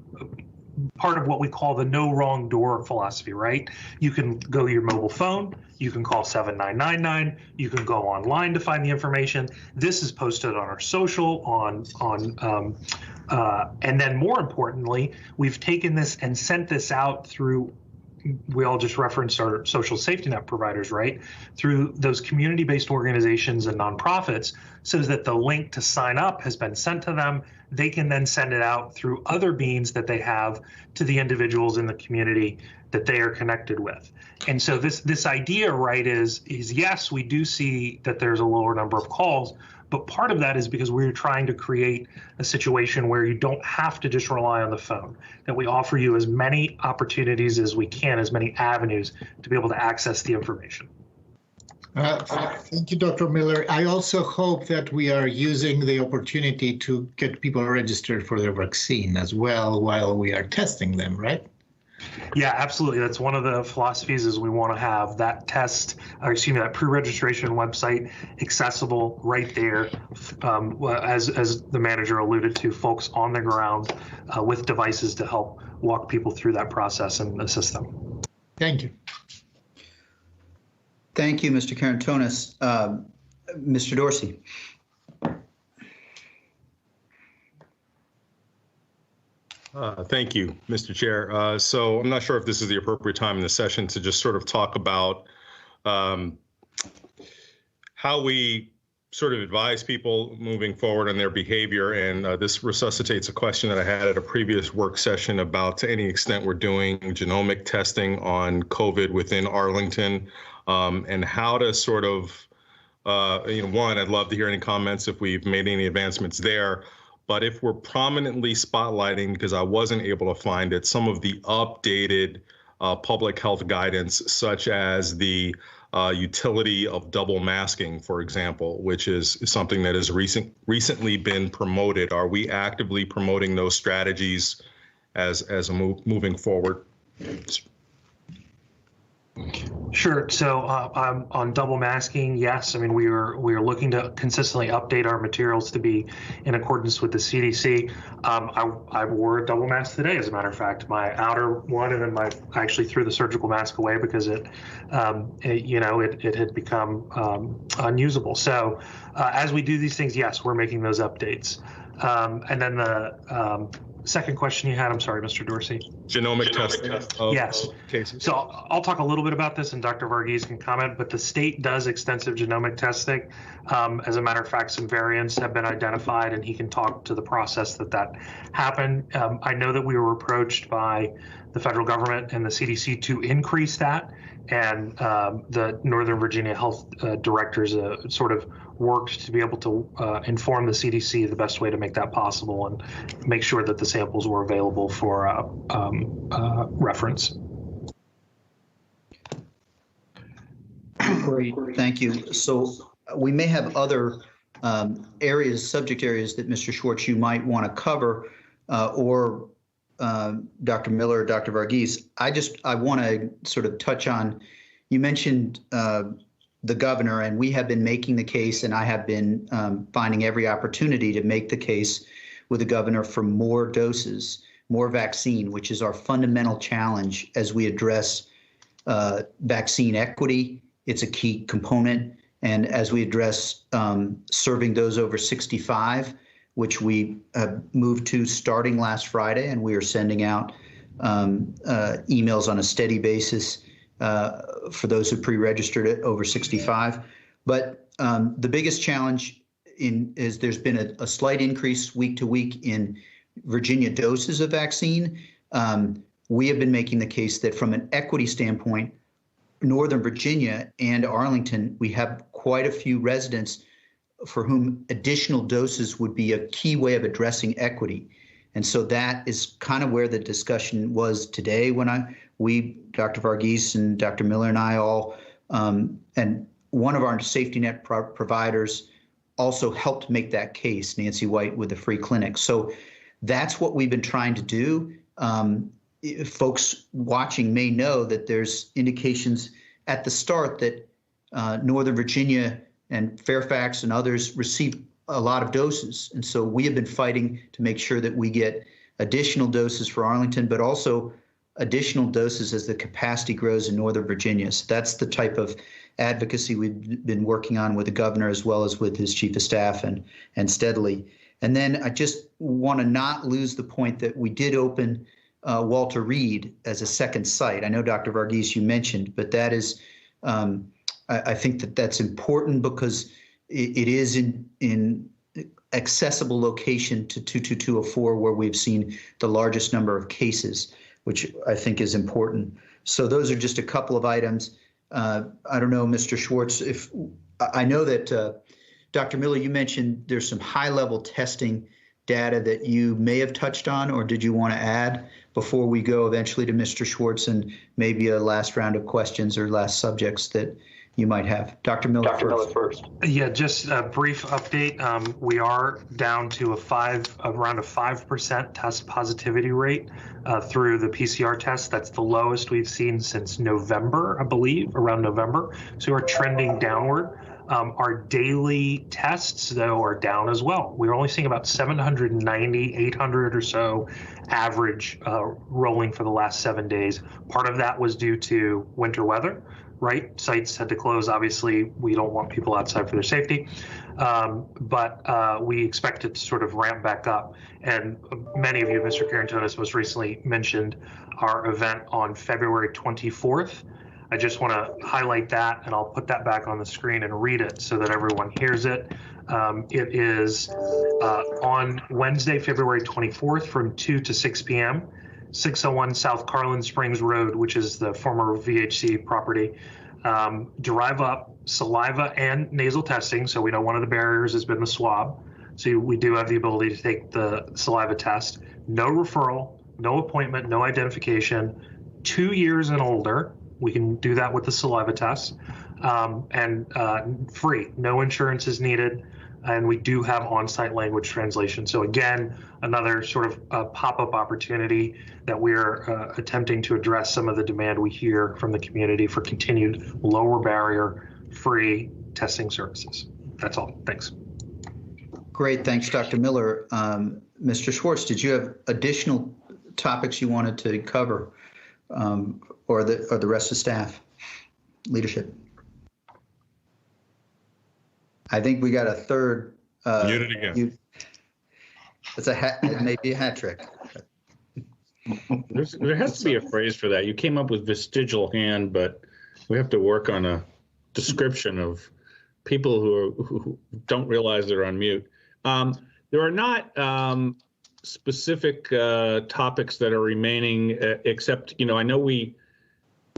part of what we call the no wrong door philosophy, right? You can go to your mobile phone, you can call 7999, you can go online to find the information. This is posted on our social, and then more importantly, we've taken this and sent this out through, we all just referenced our social safety net providers, right? Through those community-based organizations and nonprofits, so that the link to sign up has been sent to them. They can then send it out through other beans that they have to the individuals in the community that they are connected with. And so this idea, right, is yes, we do see that there's a lower number of calls, but part of that is because we're trying to create a situation where you don't have to just rely on the phone, that we offer you as many opportunities as we can, as many avenues to be able to access the information. Thank you, Dr. Miller. I also hope that we are using the opportunity to get people registered for their vaccine as well while we are testing them, right? Yeah, absolutely. That's one of the philosophies, is we want to have that that pre-registration website accessible right there, as the manager alluded to, folks on the ground with devices to help walk people through that process and assist them. Thank you. Thank you, Mr. Karantonis. Mr. Dorsey. Thank you, Mr. Chair. So I'm not sure if this is the appropriate time in the session to just sort of talk about how we sort of advise people moving forward on their behavior. And this resuscitates a question that I had at a previous work session about to any extent we're doing genomic testing on COVID within Arlington, and how to sort of, one, I'd love to hear any comments if we've made any advancements there. But if we're prominently spotlighting, because I wasn't able to find it, some of the updated public health guidance, such as the utility of double masking, for example, which is something that has recently been promoted. Are we actively promoting those strategies as moving forward? Sure. So on double masking, yes. I mean, we are looking to consistently update our materials to be in accordance with the CDC. I wore a double mask today, as a matter of fact, my outer one, and then I actually threw the surgical mask away because it had become unusable. So as we do these things, yes, we're making those updates. And then the second question you had, I'm sorry, Mr. Dorsey. Genomic testing. Yes. Cases. So I'll talk a little bit about this, and Dr. Varghese can comment, but the state does extensive genomic testing. As a matter of fact, some variants have been identified, and he can talk to the process that happened. I know that we were approached by the federal government and the CDC to increase that, and the Northern Virginia health directors sort of worked to be able to inform the CDC the best way to make that possible and make sure that the samples were available for reference. Great, thank you. So we may have other subject areas that Mr. Schwartz, you might want to cover, or Dr. Miller or Dr. Varghese. I want to sort of touch on, you mentioned the governor, and we have been making the case, and I have been finding every opportunity to make the case with the governor for more doses, more vaccine, which is our fundamental challenge as we address vaccine equity. It's a key component. And as we address serving those over 65, which we moved to starting last Friday, and we are sending out emails on a steady basis for those who pre-registered at over 65. But the biggest challenge is there's been a slight increase week to week in Virginia doses of vaccine. We have been making the case that from an equity standpoint, Northern Virginia and Arlington, we have quite a few residents for whom additional doses would be a key way of addressing equity. And so that is kind of where the discussion was today when Dr. Varghese and Dr. Miller and I all, and one of our safety net providers also helped make that case, Nancy White with the free clinic. So that's what we've been trying to do. Folks watching may know that there's indications at the start that Northern Virginia and Fairfax and others received a lot of doses. And so we have been fighting to make sure that we get additional doses for Arlington, but also additional doses as the capacity grows in Northern Virginia. So that's the type of advocacy we've been working on with the governor as well as with his chief of staff and steadily. And then I just want to not lose the point that we did open Walter Reed as a second site. I know, Dr. Varghese, you mentioned, but that is, I think that's important because it is in accessible location to 22204, where we've seen the largest number of cases, which I think is important. So those are just a couple of items. I don't know, Mr. Schwartz, if I know that Dr. Miller, you mentioned there's some high-level testing data that you may have touched on, or did you want to add before we go eventually to Mr. Schwartz and maybe a last round of questions or last subjects that you might have? Dr. Miller first. Yeah, just a brief update. We are down to around a 5% test positivity rate through the PCR test. That's the lowest we've seen since November, I believe, around November. So we're trending downward. Our daily tests, though, are down as well. We're only seeing about 790, 800 or so average rolling for the last 7 days. Part of that was due to winter weather, right? Sites had to close. Obviously, we don't want people outside for their safety. But we expect it to sort of ramp back up. And many of you, Mr. Carantonis most recently mentioned our event on February 24th. I just want to highlight that, and I'll put that back on the screen and read it so that everyone hears it. It is on Wednesday, February 24th from 2 to 6 p.m., 601 South Carlin Springs Road, which is the former VHC property. Drive up, saliva and nasal testing. So we know one of the barriers has been the swab. So we do have the ability to take the saliva test. No referral, no appointment, no identification, 2 years and older. We can do that with the saliva test, and free. No insurance is needed, and we do have on-site language translation. So again, another sort of pop-up opportunity that we're attempting to address some of the demand we hear from the community for continued lower barrier, free testing services. That's all. Thanks. Great. Thanks, Dr. Miller. Mr. Schwartz, did you have additional topics you wanted to cover? Or the rest of staff, leadership? I think we got a third. Muted again. It's maybe a hat trick. There has to be a phrase for that. You came up with vestigial hand, but we have to work on a description of people who don't realize they're on mute. There are not specific topics that are remaining, except, I know we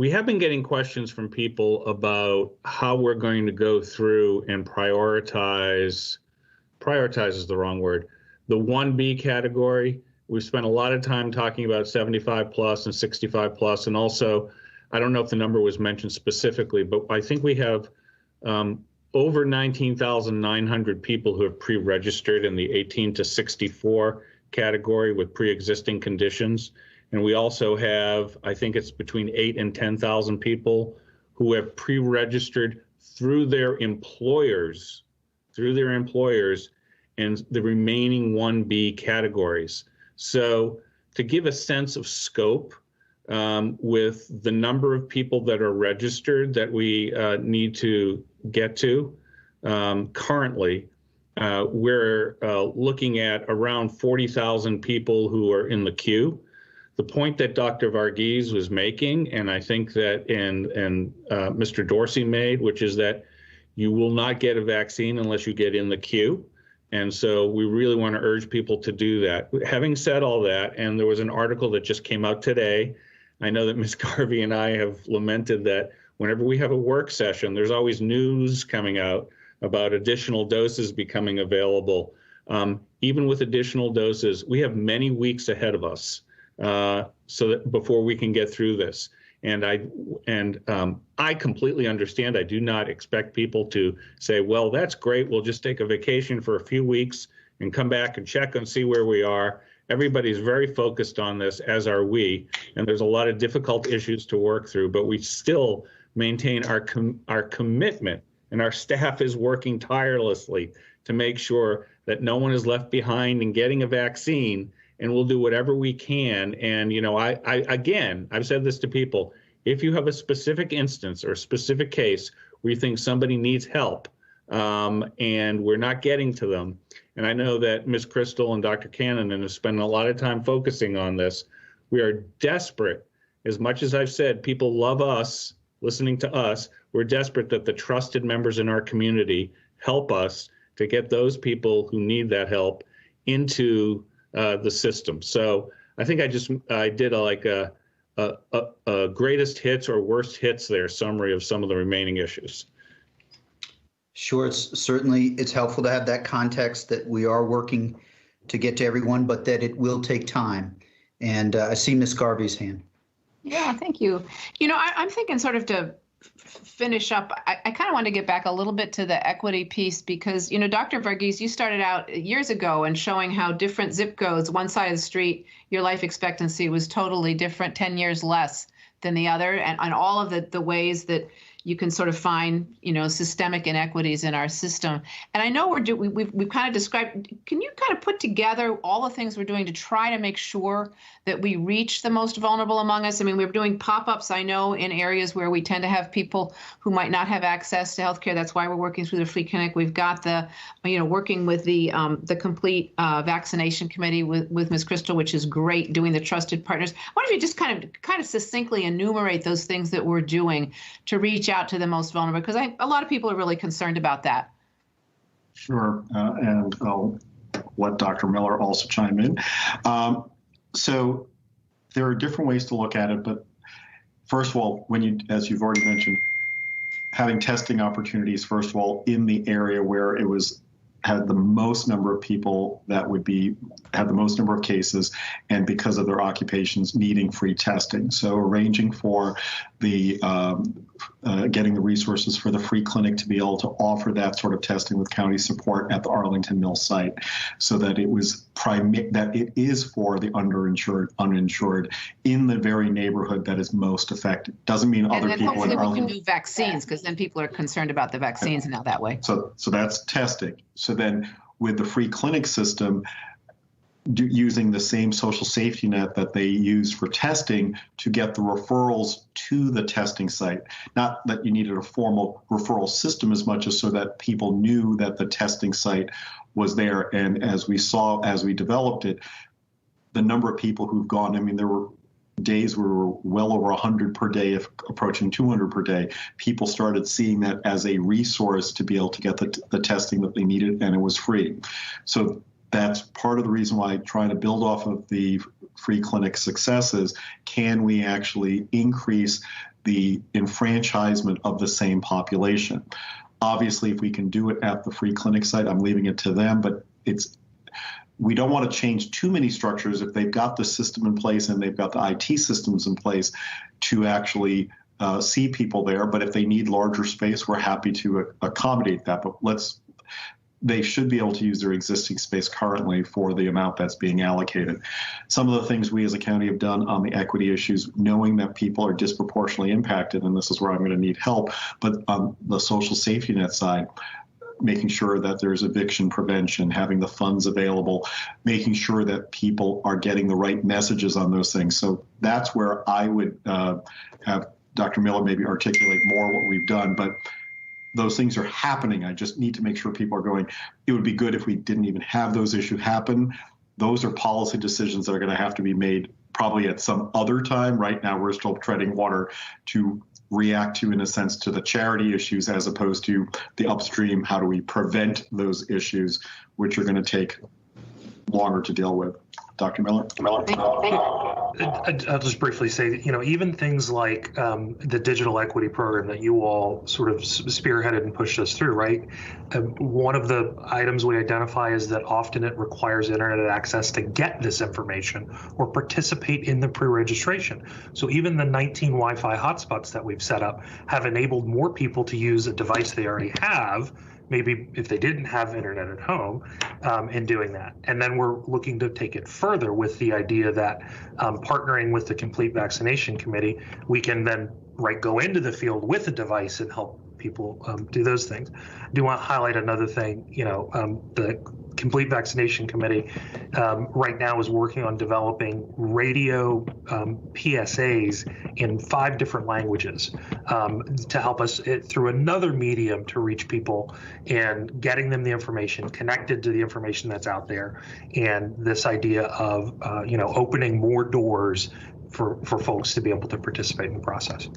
have been getting questions from people about how we're going to go through and prioritize is the wrong word, the 1B category. We've spent a lot of time talking about 75 plus and 65 plus, and also I don't know if the number was mentioned specifically, but I think we have over 19,900 people who have pre-registered in the 18 to 64 category with pre-existing conditions. And we also have, I think it's between 8 and 10,000 people who have pre-registered through their employers in the remaining 1B categories. So to give a sense of scope, with the number of people that are registered that we need to get to currently, we're looking at around 40,000 people who are in the queue. The point that Dr. Varghese was making, and I think that Mr. Dorsey made, which is that you will not get a vaccine unless you get in the queue. And so we really want to urge people to do that. Having said all that, and there was an article that just came out today, I know that Ms. Garvey and I have lamented that whenever we have a work session, there's always news coming out about additional doses becoming available. Even with additional doses, we have many weeks ahead of us so that before we can get through this. And I completely understand. I do not expect people to say, well, that's great, we'll just take a vacation for a few weeks and come back and check and see where we are. Everybody's very focused on this, as are we, and there's a lot of difficult issues to work through, but we still maintain our commitment, and our staff is working tirelessly to make sure that no one is left behind in getting a vaccine, and we'll do whatever we can. And, you know, I've said this to people, if you have a specific instance or a specific case where you think somebody needs help and we're not getting to them, and I know that Ms. Crystal and Dr. Cannon have spent a lot of time focusing on this, we are desperate. As much as I've said, people love us, listening to us, we're desperate that the trusted members in our community help us to get those people who need that help into the system. So I think I did a greatest hits or worst hits there summary of some of the remaining issues. Sure, it's helpful to have that context that we are working to get to everyone, but that it will take time. And I see Ms. Garvey's hand. Yeah, thank you. You know, I'm thinking sort of to finish up, I kind of want to get back a little bit to the equity piece because, you know, Dr. Varghese, you started out years ago and showing how different zip codes, one side of the street, your life expectancy was totally different, 10 years less than the other, and all of the ways that you can sort of find, you know, systemic inequities in our system. And I know we've kind of described, can you kind of put together all the things we're doing to try to make sure that we reach the most vulnerable among us? I mean, we're doing pop-ups, I know, in areas where we tend to have people who might not have access to healthcare. That's why we're working through the free clinic. We've got the, you know, working with the complete vaccination committee with Ms. Crystal, which is great, doing the trusted partners. I wonder if you just kind of succinctly enumerate those things that we're doing to reach out to the most vulnerable, because a lot of people are really concerned about that. Sure, and I'll let Dr. Miller also chime in. So there are different ways to look at it, but first of all, as you've already mentioned, having testing opportunities, first of all, in the area where it had the most number of people that had the most number of cases, and because of their occupations needing free testing. So arranging for the getting the resources for the free clinic to be able to offer that sort of testing with county support at the Arlington Mill site, so that it is for the underinsured, uninsured in the very neighborhood that is most affected. Doesn't mean other people in Arlington. Hopefully we can do vaccines, because then people are concerned about the vaccines now that way. So that's testing. So then with the free clinic system, using the same social safety net that they use for testing to get the referrals to the testing site. Not that you needed a formal referral system as much as so that people knew that the testing site was there. And as we developed it, the number of people who've gone, I mean, there were days where we were well over 100 per day, approaching 200 per day. People started seeing that as a resource to be able to get the testing that they needed, and it was free. So that's part of the reason why I try to build off of the free clinic successes. Can we actually increase the enfranchisement of the same population? Obviously, if we can do it at the free clinic site, I'm leaving it to them, but we don't want to change too many structures if they've got the system in place and they've got the IT systems in place to actually see people there, but if they need larger space, we're happy to accommodate that. But they should be able to use their existing space currently for the amount that's being allocated. Some of the things we as a county have done on the equity issues, knowing that people are disproportionately impacted, and this is where I'm going to need help, but on the social safety net side, making sure that there's eviction prevention, having the funds available, making sure that people are getting the right messages on those things. So that's where I would have Dr. Miller maybe articulate more what we've done, but those things are happening. I just need to make sure people are going, it would be good if we didn't even have those issues happen. Those are policy decisions that are going to have to be made probably at some other time. Right now, we're still treading water to react to, in a sense, to the charity issues as opposed to the upstream. How do we prevent those issues, which are going to take longer to deal with? Dr. Miller? I'll just briefly say, even things like the digital equity program that you all sort of spearheaded and pushed us through, right? One of the items we identify is that often it requires internet access to get this information or participate in the pre-registration. So even the 19 Wi-Fi hotspots that we've set up have enabled more people to use a device they already have, maybe if they didn't have internet at home, in doing that. And then we're looking to take it further with the idea that partnering with the Complete Vaccination Committee, we can then go into the field with a device and help people do those things. I do want to highlight another thing. The Complete Vaccination Committee right now is working on developing radio PSAs in 5 different languages to help us through another medium to reach people and getting them the information connected to the information that's out there, and this idea of opening more doors for folks to be able to participate in the process.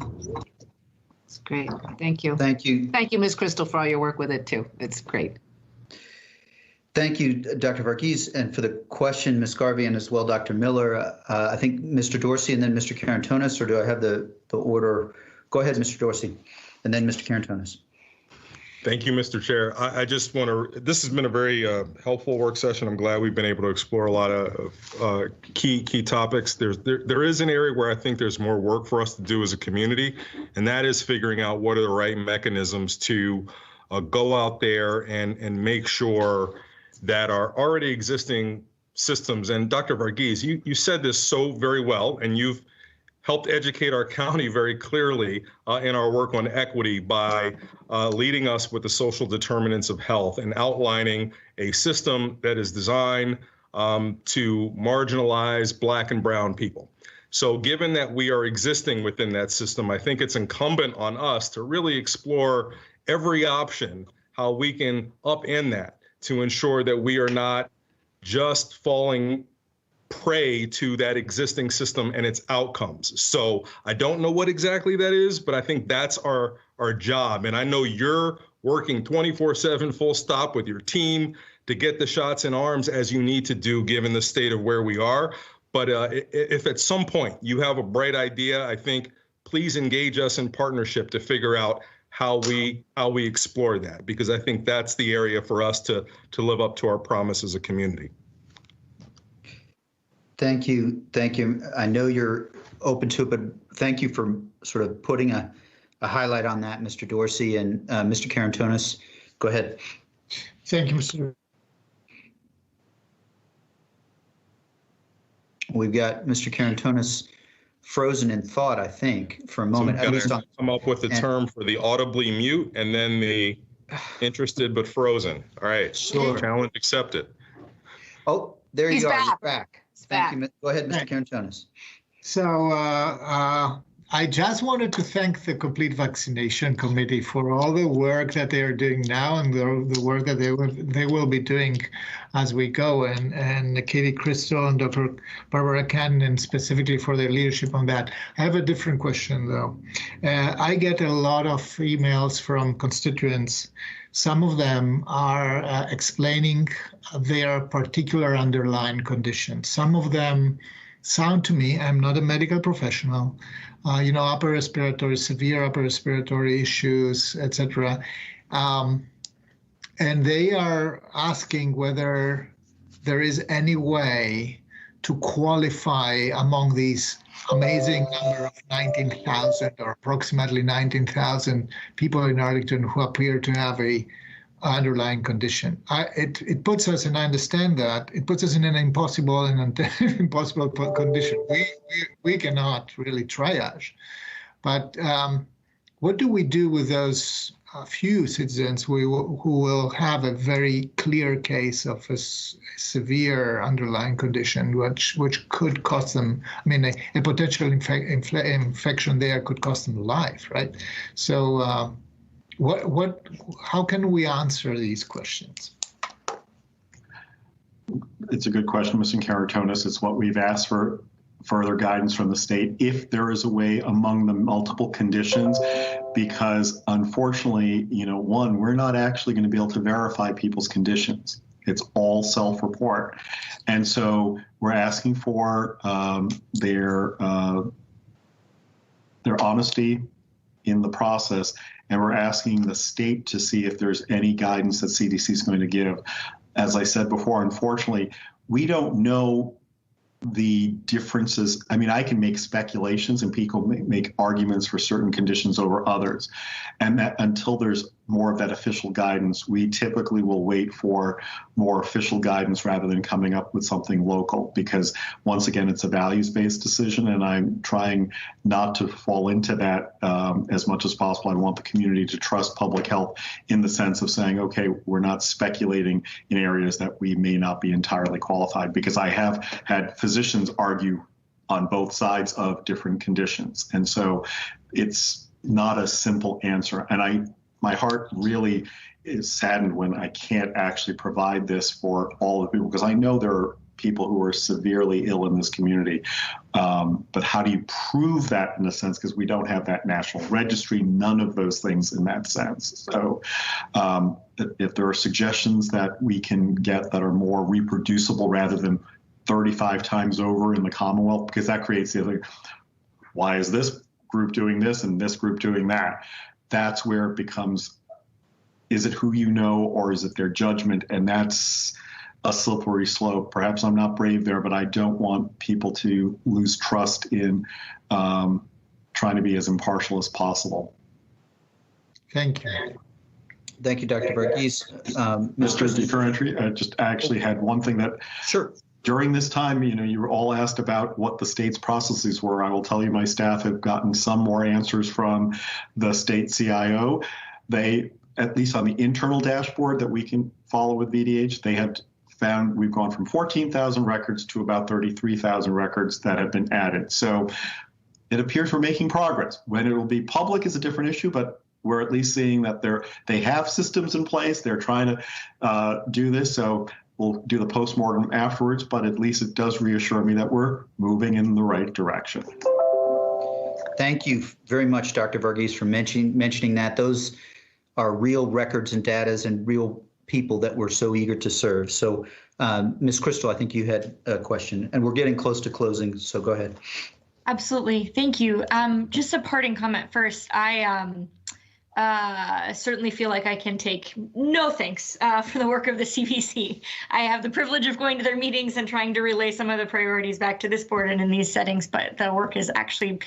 It's great. Thank you. Thank you. Thank you, Ms. Crystal, for all your work with it too. It's great. Thank you, Dr. Varghese, and for the question, Ms. Garvey, and as well, Dr. Miller. I think Mr. Dorsey and then Mr. Karantonis, or do I have the order? Go ahead, Mr. Dorsey, and then Mr. Karantonis. Thank you, Mr. Chair. I just want to, this has been a very helpful work session. I'm glad we've been able to explore a lot of key topics. There is an area where I think there's more work for us to do as a community, and that is figuring out what are the right mechanisms to go out there and make sure that our already existing systems. And Dr. Varghese, you said this so very well, and you've helped educate our county very clearly in our work on equity by leading us with the social determinants of health and outlining a system that is designed to marginalize Black and brown people. So given that we are existing within that system, I think it's incumbent on us to really explore every option, how we can upend that to ensure that we are not just falling prey to that existing system and its outcomes. So I don't know what exactly that is, but I think that's our job. And I know you're working 24/7 full stop with your team to get the shots in arms as you need to do, given the state of where we are. But if at some point you have a bright idea, I think please engage us in partnership to figure out how we explore that, because I think that's the area for us to live up to our promise as a community. Thank you. Thank you. I know you're open to it, but thank you for sort of putting a highlight on that, Mr. Dorsey. And Mr. Karantonis, go ahead. Thank you, Mr. We've got Mr. Karantonis frozen in thought, I think, for a moment. So we've got to come up with a term for the audibly mute and then the interested but frozen. All right. Sure. Challenge accepted. Oh, there you are. You're back. Thank you. Go ahead, Mr. Karantonis. So I just wanted to thank the Complete Vaccination Committee for all the work that they are doing now and the work that they will be doing as we go, and Katie Crystal and Dr. Barbara Cannon specifically for their leadership on that. I have a different question, though. I get a lot of emails from constituents. Some of them are explaining their particular underlying conditions. Some of them sound to me, I'm not a medical professional, upper respiratory, severe upper respiratory issues, etc. And they are asking whether there is any way to qualify among these amazing number of 19,000 or approximately 19,000 people in Arlington who appear to have a underlying condition. It puts us, and I understand that, it puts us in an impossible condition. We cannot really triage. But what do we do with those few citizens who will have a very clear case of a severe underlying condition, which could cost them, I mean, a potential infection there could cost them life, right? So how can we answer these questions? It's a good question, Mr. Karatonis. It's what we've asked for further guidance from the state, if there is a way among the multiple conditions, because unfortunately, one, we're not actually going to be able to verify people's conditions. It's all self-report. And so we're asking for their honesty in the process, and we're asking the state to see if there's any guidance that CDC is going to give. As I said before, unfortunately, we don't know the differences. I mean, I can make speculations and people make arguments for certain conditions over others. And that until there's more of that official guidance, we typically will wait for more official guidance rather than coming up with something local, because once again, it's a values-based decision, and I'm trying not to fall into that as much as possible. I want the community to trust public health in the sense of saying, okay, we're not speculating in areas that we may not be entirely qualified, because I have had physicians argue on both sides of different conditions. And so it's not a simple answer. And my heart really is saddened when I can't actually provide this for all the people, because I know there are people who are severely ill in this community. But how do you prove that in a sense? Because we don't have that national registry, none of those things in that sense. So if there are suggestions that we can get that are more reproducible rather than 35 times over in the Commonwealth, because that creates the other, why is this group doing this and this group doing that? That's where it becomes, is it who you know or is it their judgment? And that's a slippery slope. Perhaps I'm not brave there, but I don't want people to lose trust in trying to be as impartial as possible. Thank you. Thank you, Dr. Varghese. Mr. DeCurrentry, I just actually had one thing that. Sure. During this time, you were all asked about what the state's processes were. I will tell you, my staff have gotten some more answers from the state CIO. They, at least on the internal dashboard that we can follow with VDH, they have found we've gone from 14,000 records to about 33,000 records that have been added. So it appears we're making progress. When it will be public is a different issue, but we're at least seeing that they have systems in place. They're trying to do this. So we'll do the postmortem afterwards, but at least it does reassure me that we're moving in the right direction. Thank you very much, Dr. Varghese, for mentioning that. Those are real records and data and real people that we're so eager to serve. So, Ms. Crystal, I think you had a question, and we're getting close to closing, so go ahead. Absolutely. Thank you. Just a parting comment first. I certainly feel like I can take no thanks for the work of the CVC. I have the privilege of going to their meetings and trying to relay some of the priorities back to this board and in these settings, but the work is actually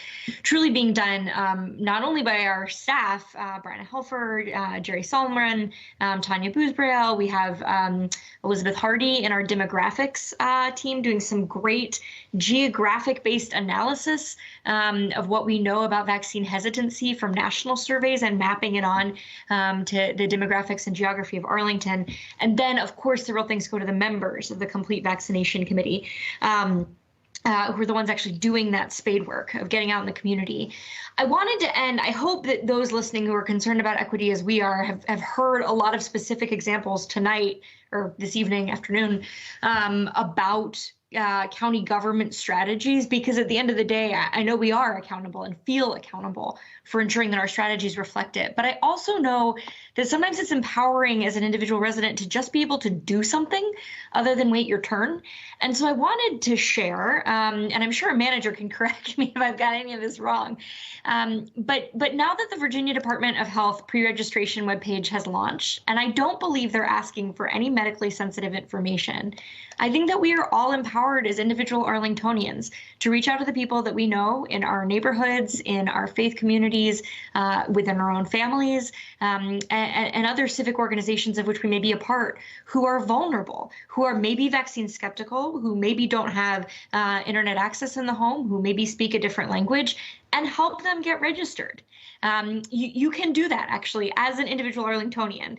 truly being done not only by our staff, Brianna Helford, Jerry Solomon, Tanya Boozbrail. We have Elizabeth Hardy in our demographics team doing some great geographic-based analysis of what we know about vaccine hesitancy from national surveys and mapping it on to the demographics and geography of Arlington. And then, of course, the real things go to the members of the Complete Vaccination Committee, who are the ones actually doing that spade work of getting out in the community. I wanted to end, I hope that those listening who are concerned about equity as we are have heard a lot of specific examples tonight or this evening, afternoon, about county government strategies, because at the end of the day, I know we are accountable and feel accountable for ensuring that our strategies reflect it. But I also know that sometimes it's empowering as an individual resident to just be able to do something other than wait your turn. And so I wanted to share, and I'm sure a manager can correct me if I've got any of this wrong, but now that the Virginia Department of Health pre-registration webpage has launched, and I don't believe they're asking for any medically sensitive information, I think that we are all empowered empowered as individual Arlingtonians to reach out to the people that we know in our neighborhoods, in our faith communities, within our own families, and other civic organizations of which we may be a part, who are vulnerable, who are maybe vaccine skeptical, who maybe don't have internet access in the home, who maybe speak a different language, and help them get registered. You can do that, actually, as an individual Arlingtonian.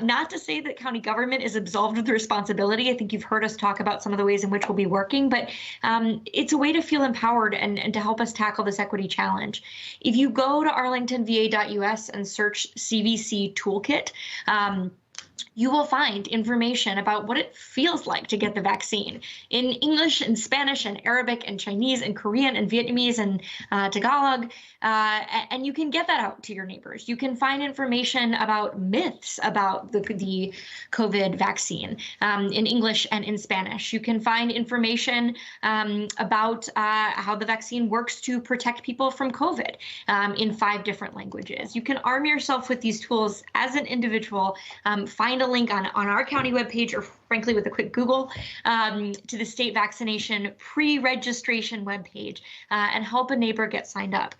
Not to say that county government is absolved of the responsibility. I think you've heard us talk about some of the ways in which we'll be working, but it's a way to feel empowered and to help us tackle this equity challenge. If you go to arlingtonva.us and search CVC Toolkit, you will find information about what it feels like to get the vaccine in English and Spanish and Arabic and Chinese and Korean and Vietnamese and Tagalog. And you can get that out to your neighbors. You can find information about myths about the COVID vaccine in English and in Spanish. You can find information about how the vaccine works to protect people from COVID in 5 different languages. You can arm yourself with these tools as an individual. Find a link on our county webpage, or frankly with a quick Google, to the state vaccination pre-registration webpage, and help a neighbor get signed up.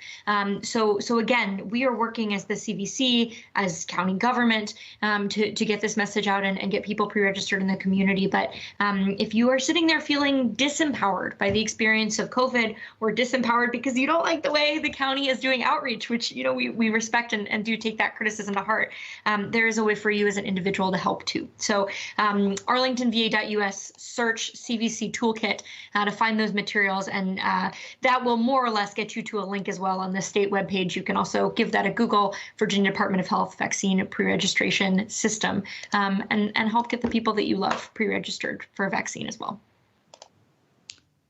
So again, we are working as the CVC, as county government, to get this message out and get people pre-registered in the community. But if you are sitting there feeling disempowered by the experience of COVID, or disempowered because you don't like the way the county is doing outreach, which we respect and do take that criticism to heart, there is a way for you as an individual to help too. So arlingtonva.us, search CVC Toolkit to find those materials, and that will more or less get you to a link as well on the state webpage. You can also give that a Google, Virginia Department of Health Vaccine Pre-Registration System, and help get the people that you love pre-registered for a vaccine as well.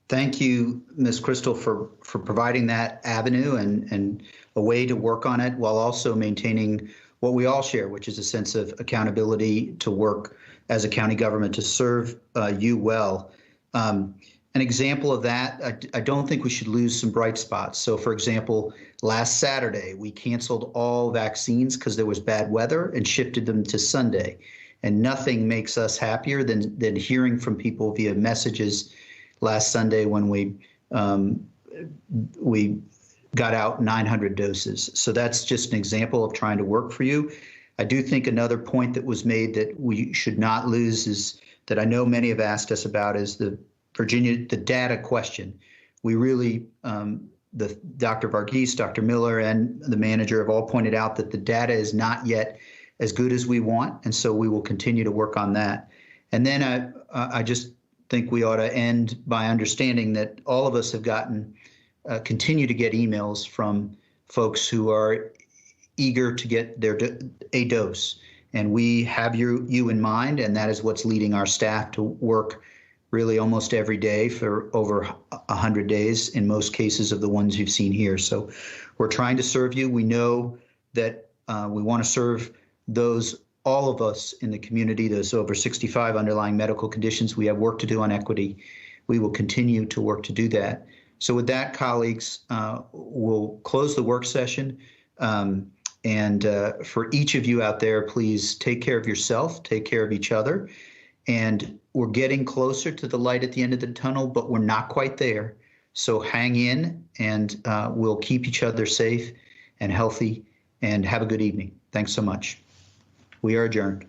Thank you, Ms. Crystal, for providing that avenue and a way to work on it while also maintaining what we all share, which is a sense of accountability to work as a county government to serve you well. An example of that, I don't think we should lose some bright spots. So, for example, last Saturday, we canceled all vaccines because there was bad weather and shifted them to Sunday. And nothing makes us happier than hearing from people via messages last Sunday when we got out 900 doses. So that's just an example of trying to work for you. I do think another point that was made that we should not lose is that I know many have asked us about is the data question. We really, Dr. Varghese, Dr. Miller, and the manager have all pointed out that the data is not yet as good as we want, and so we will continue to work on that. And then I just think we ought to end by understanding that all of us have continue to get emails from folks who are eager to get a dose. And we have you in mind, and that is what's leading our staff to work really almost every day for over 100 days, in most cases of the ones you've seen here. So we're trying to serve you. We know that we want to serve all of us in the community, those over 65 underlying medical conditions. We have work to do on equity. We will continue to work to do that. So with that, colleagues, we'll close the work session. And for each of you out there, please take care of yourself, take care of each other. And we're getting closer to the light at the end of the tunnel, but we're not quite there. So hang in, and we'll keep each other safe and healthy, and have a good evening. Thanks so much. We are adjourned.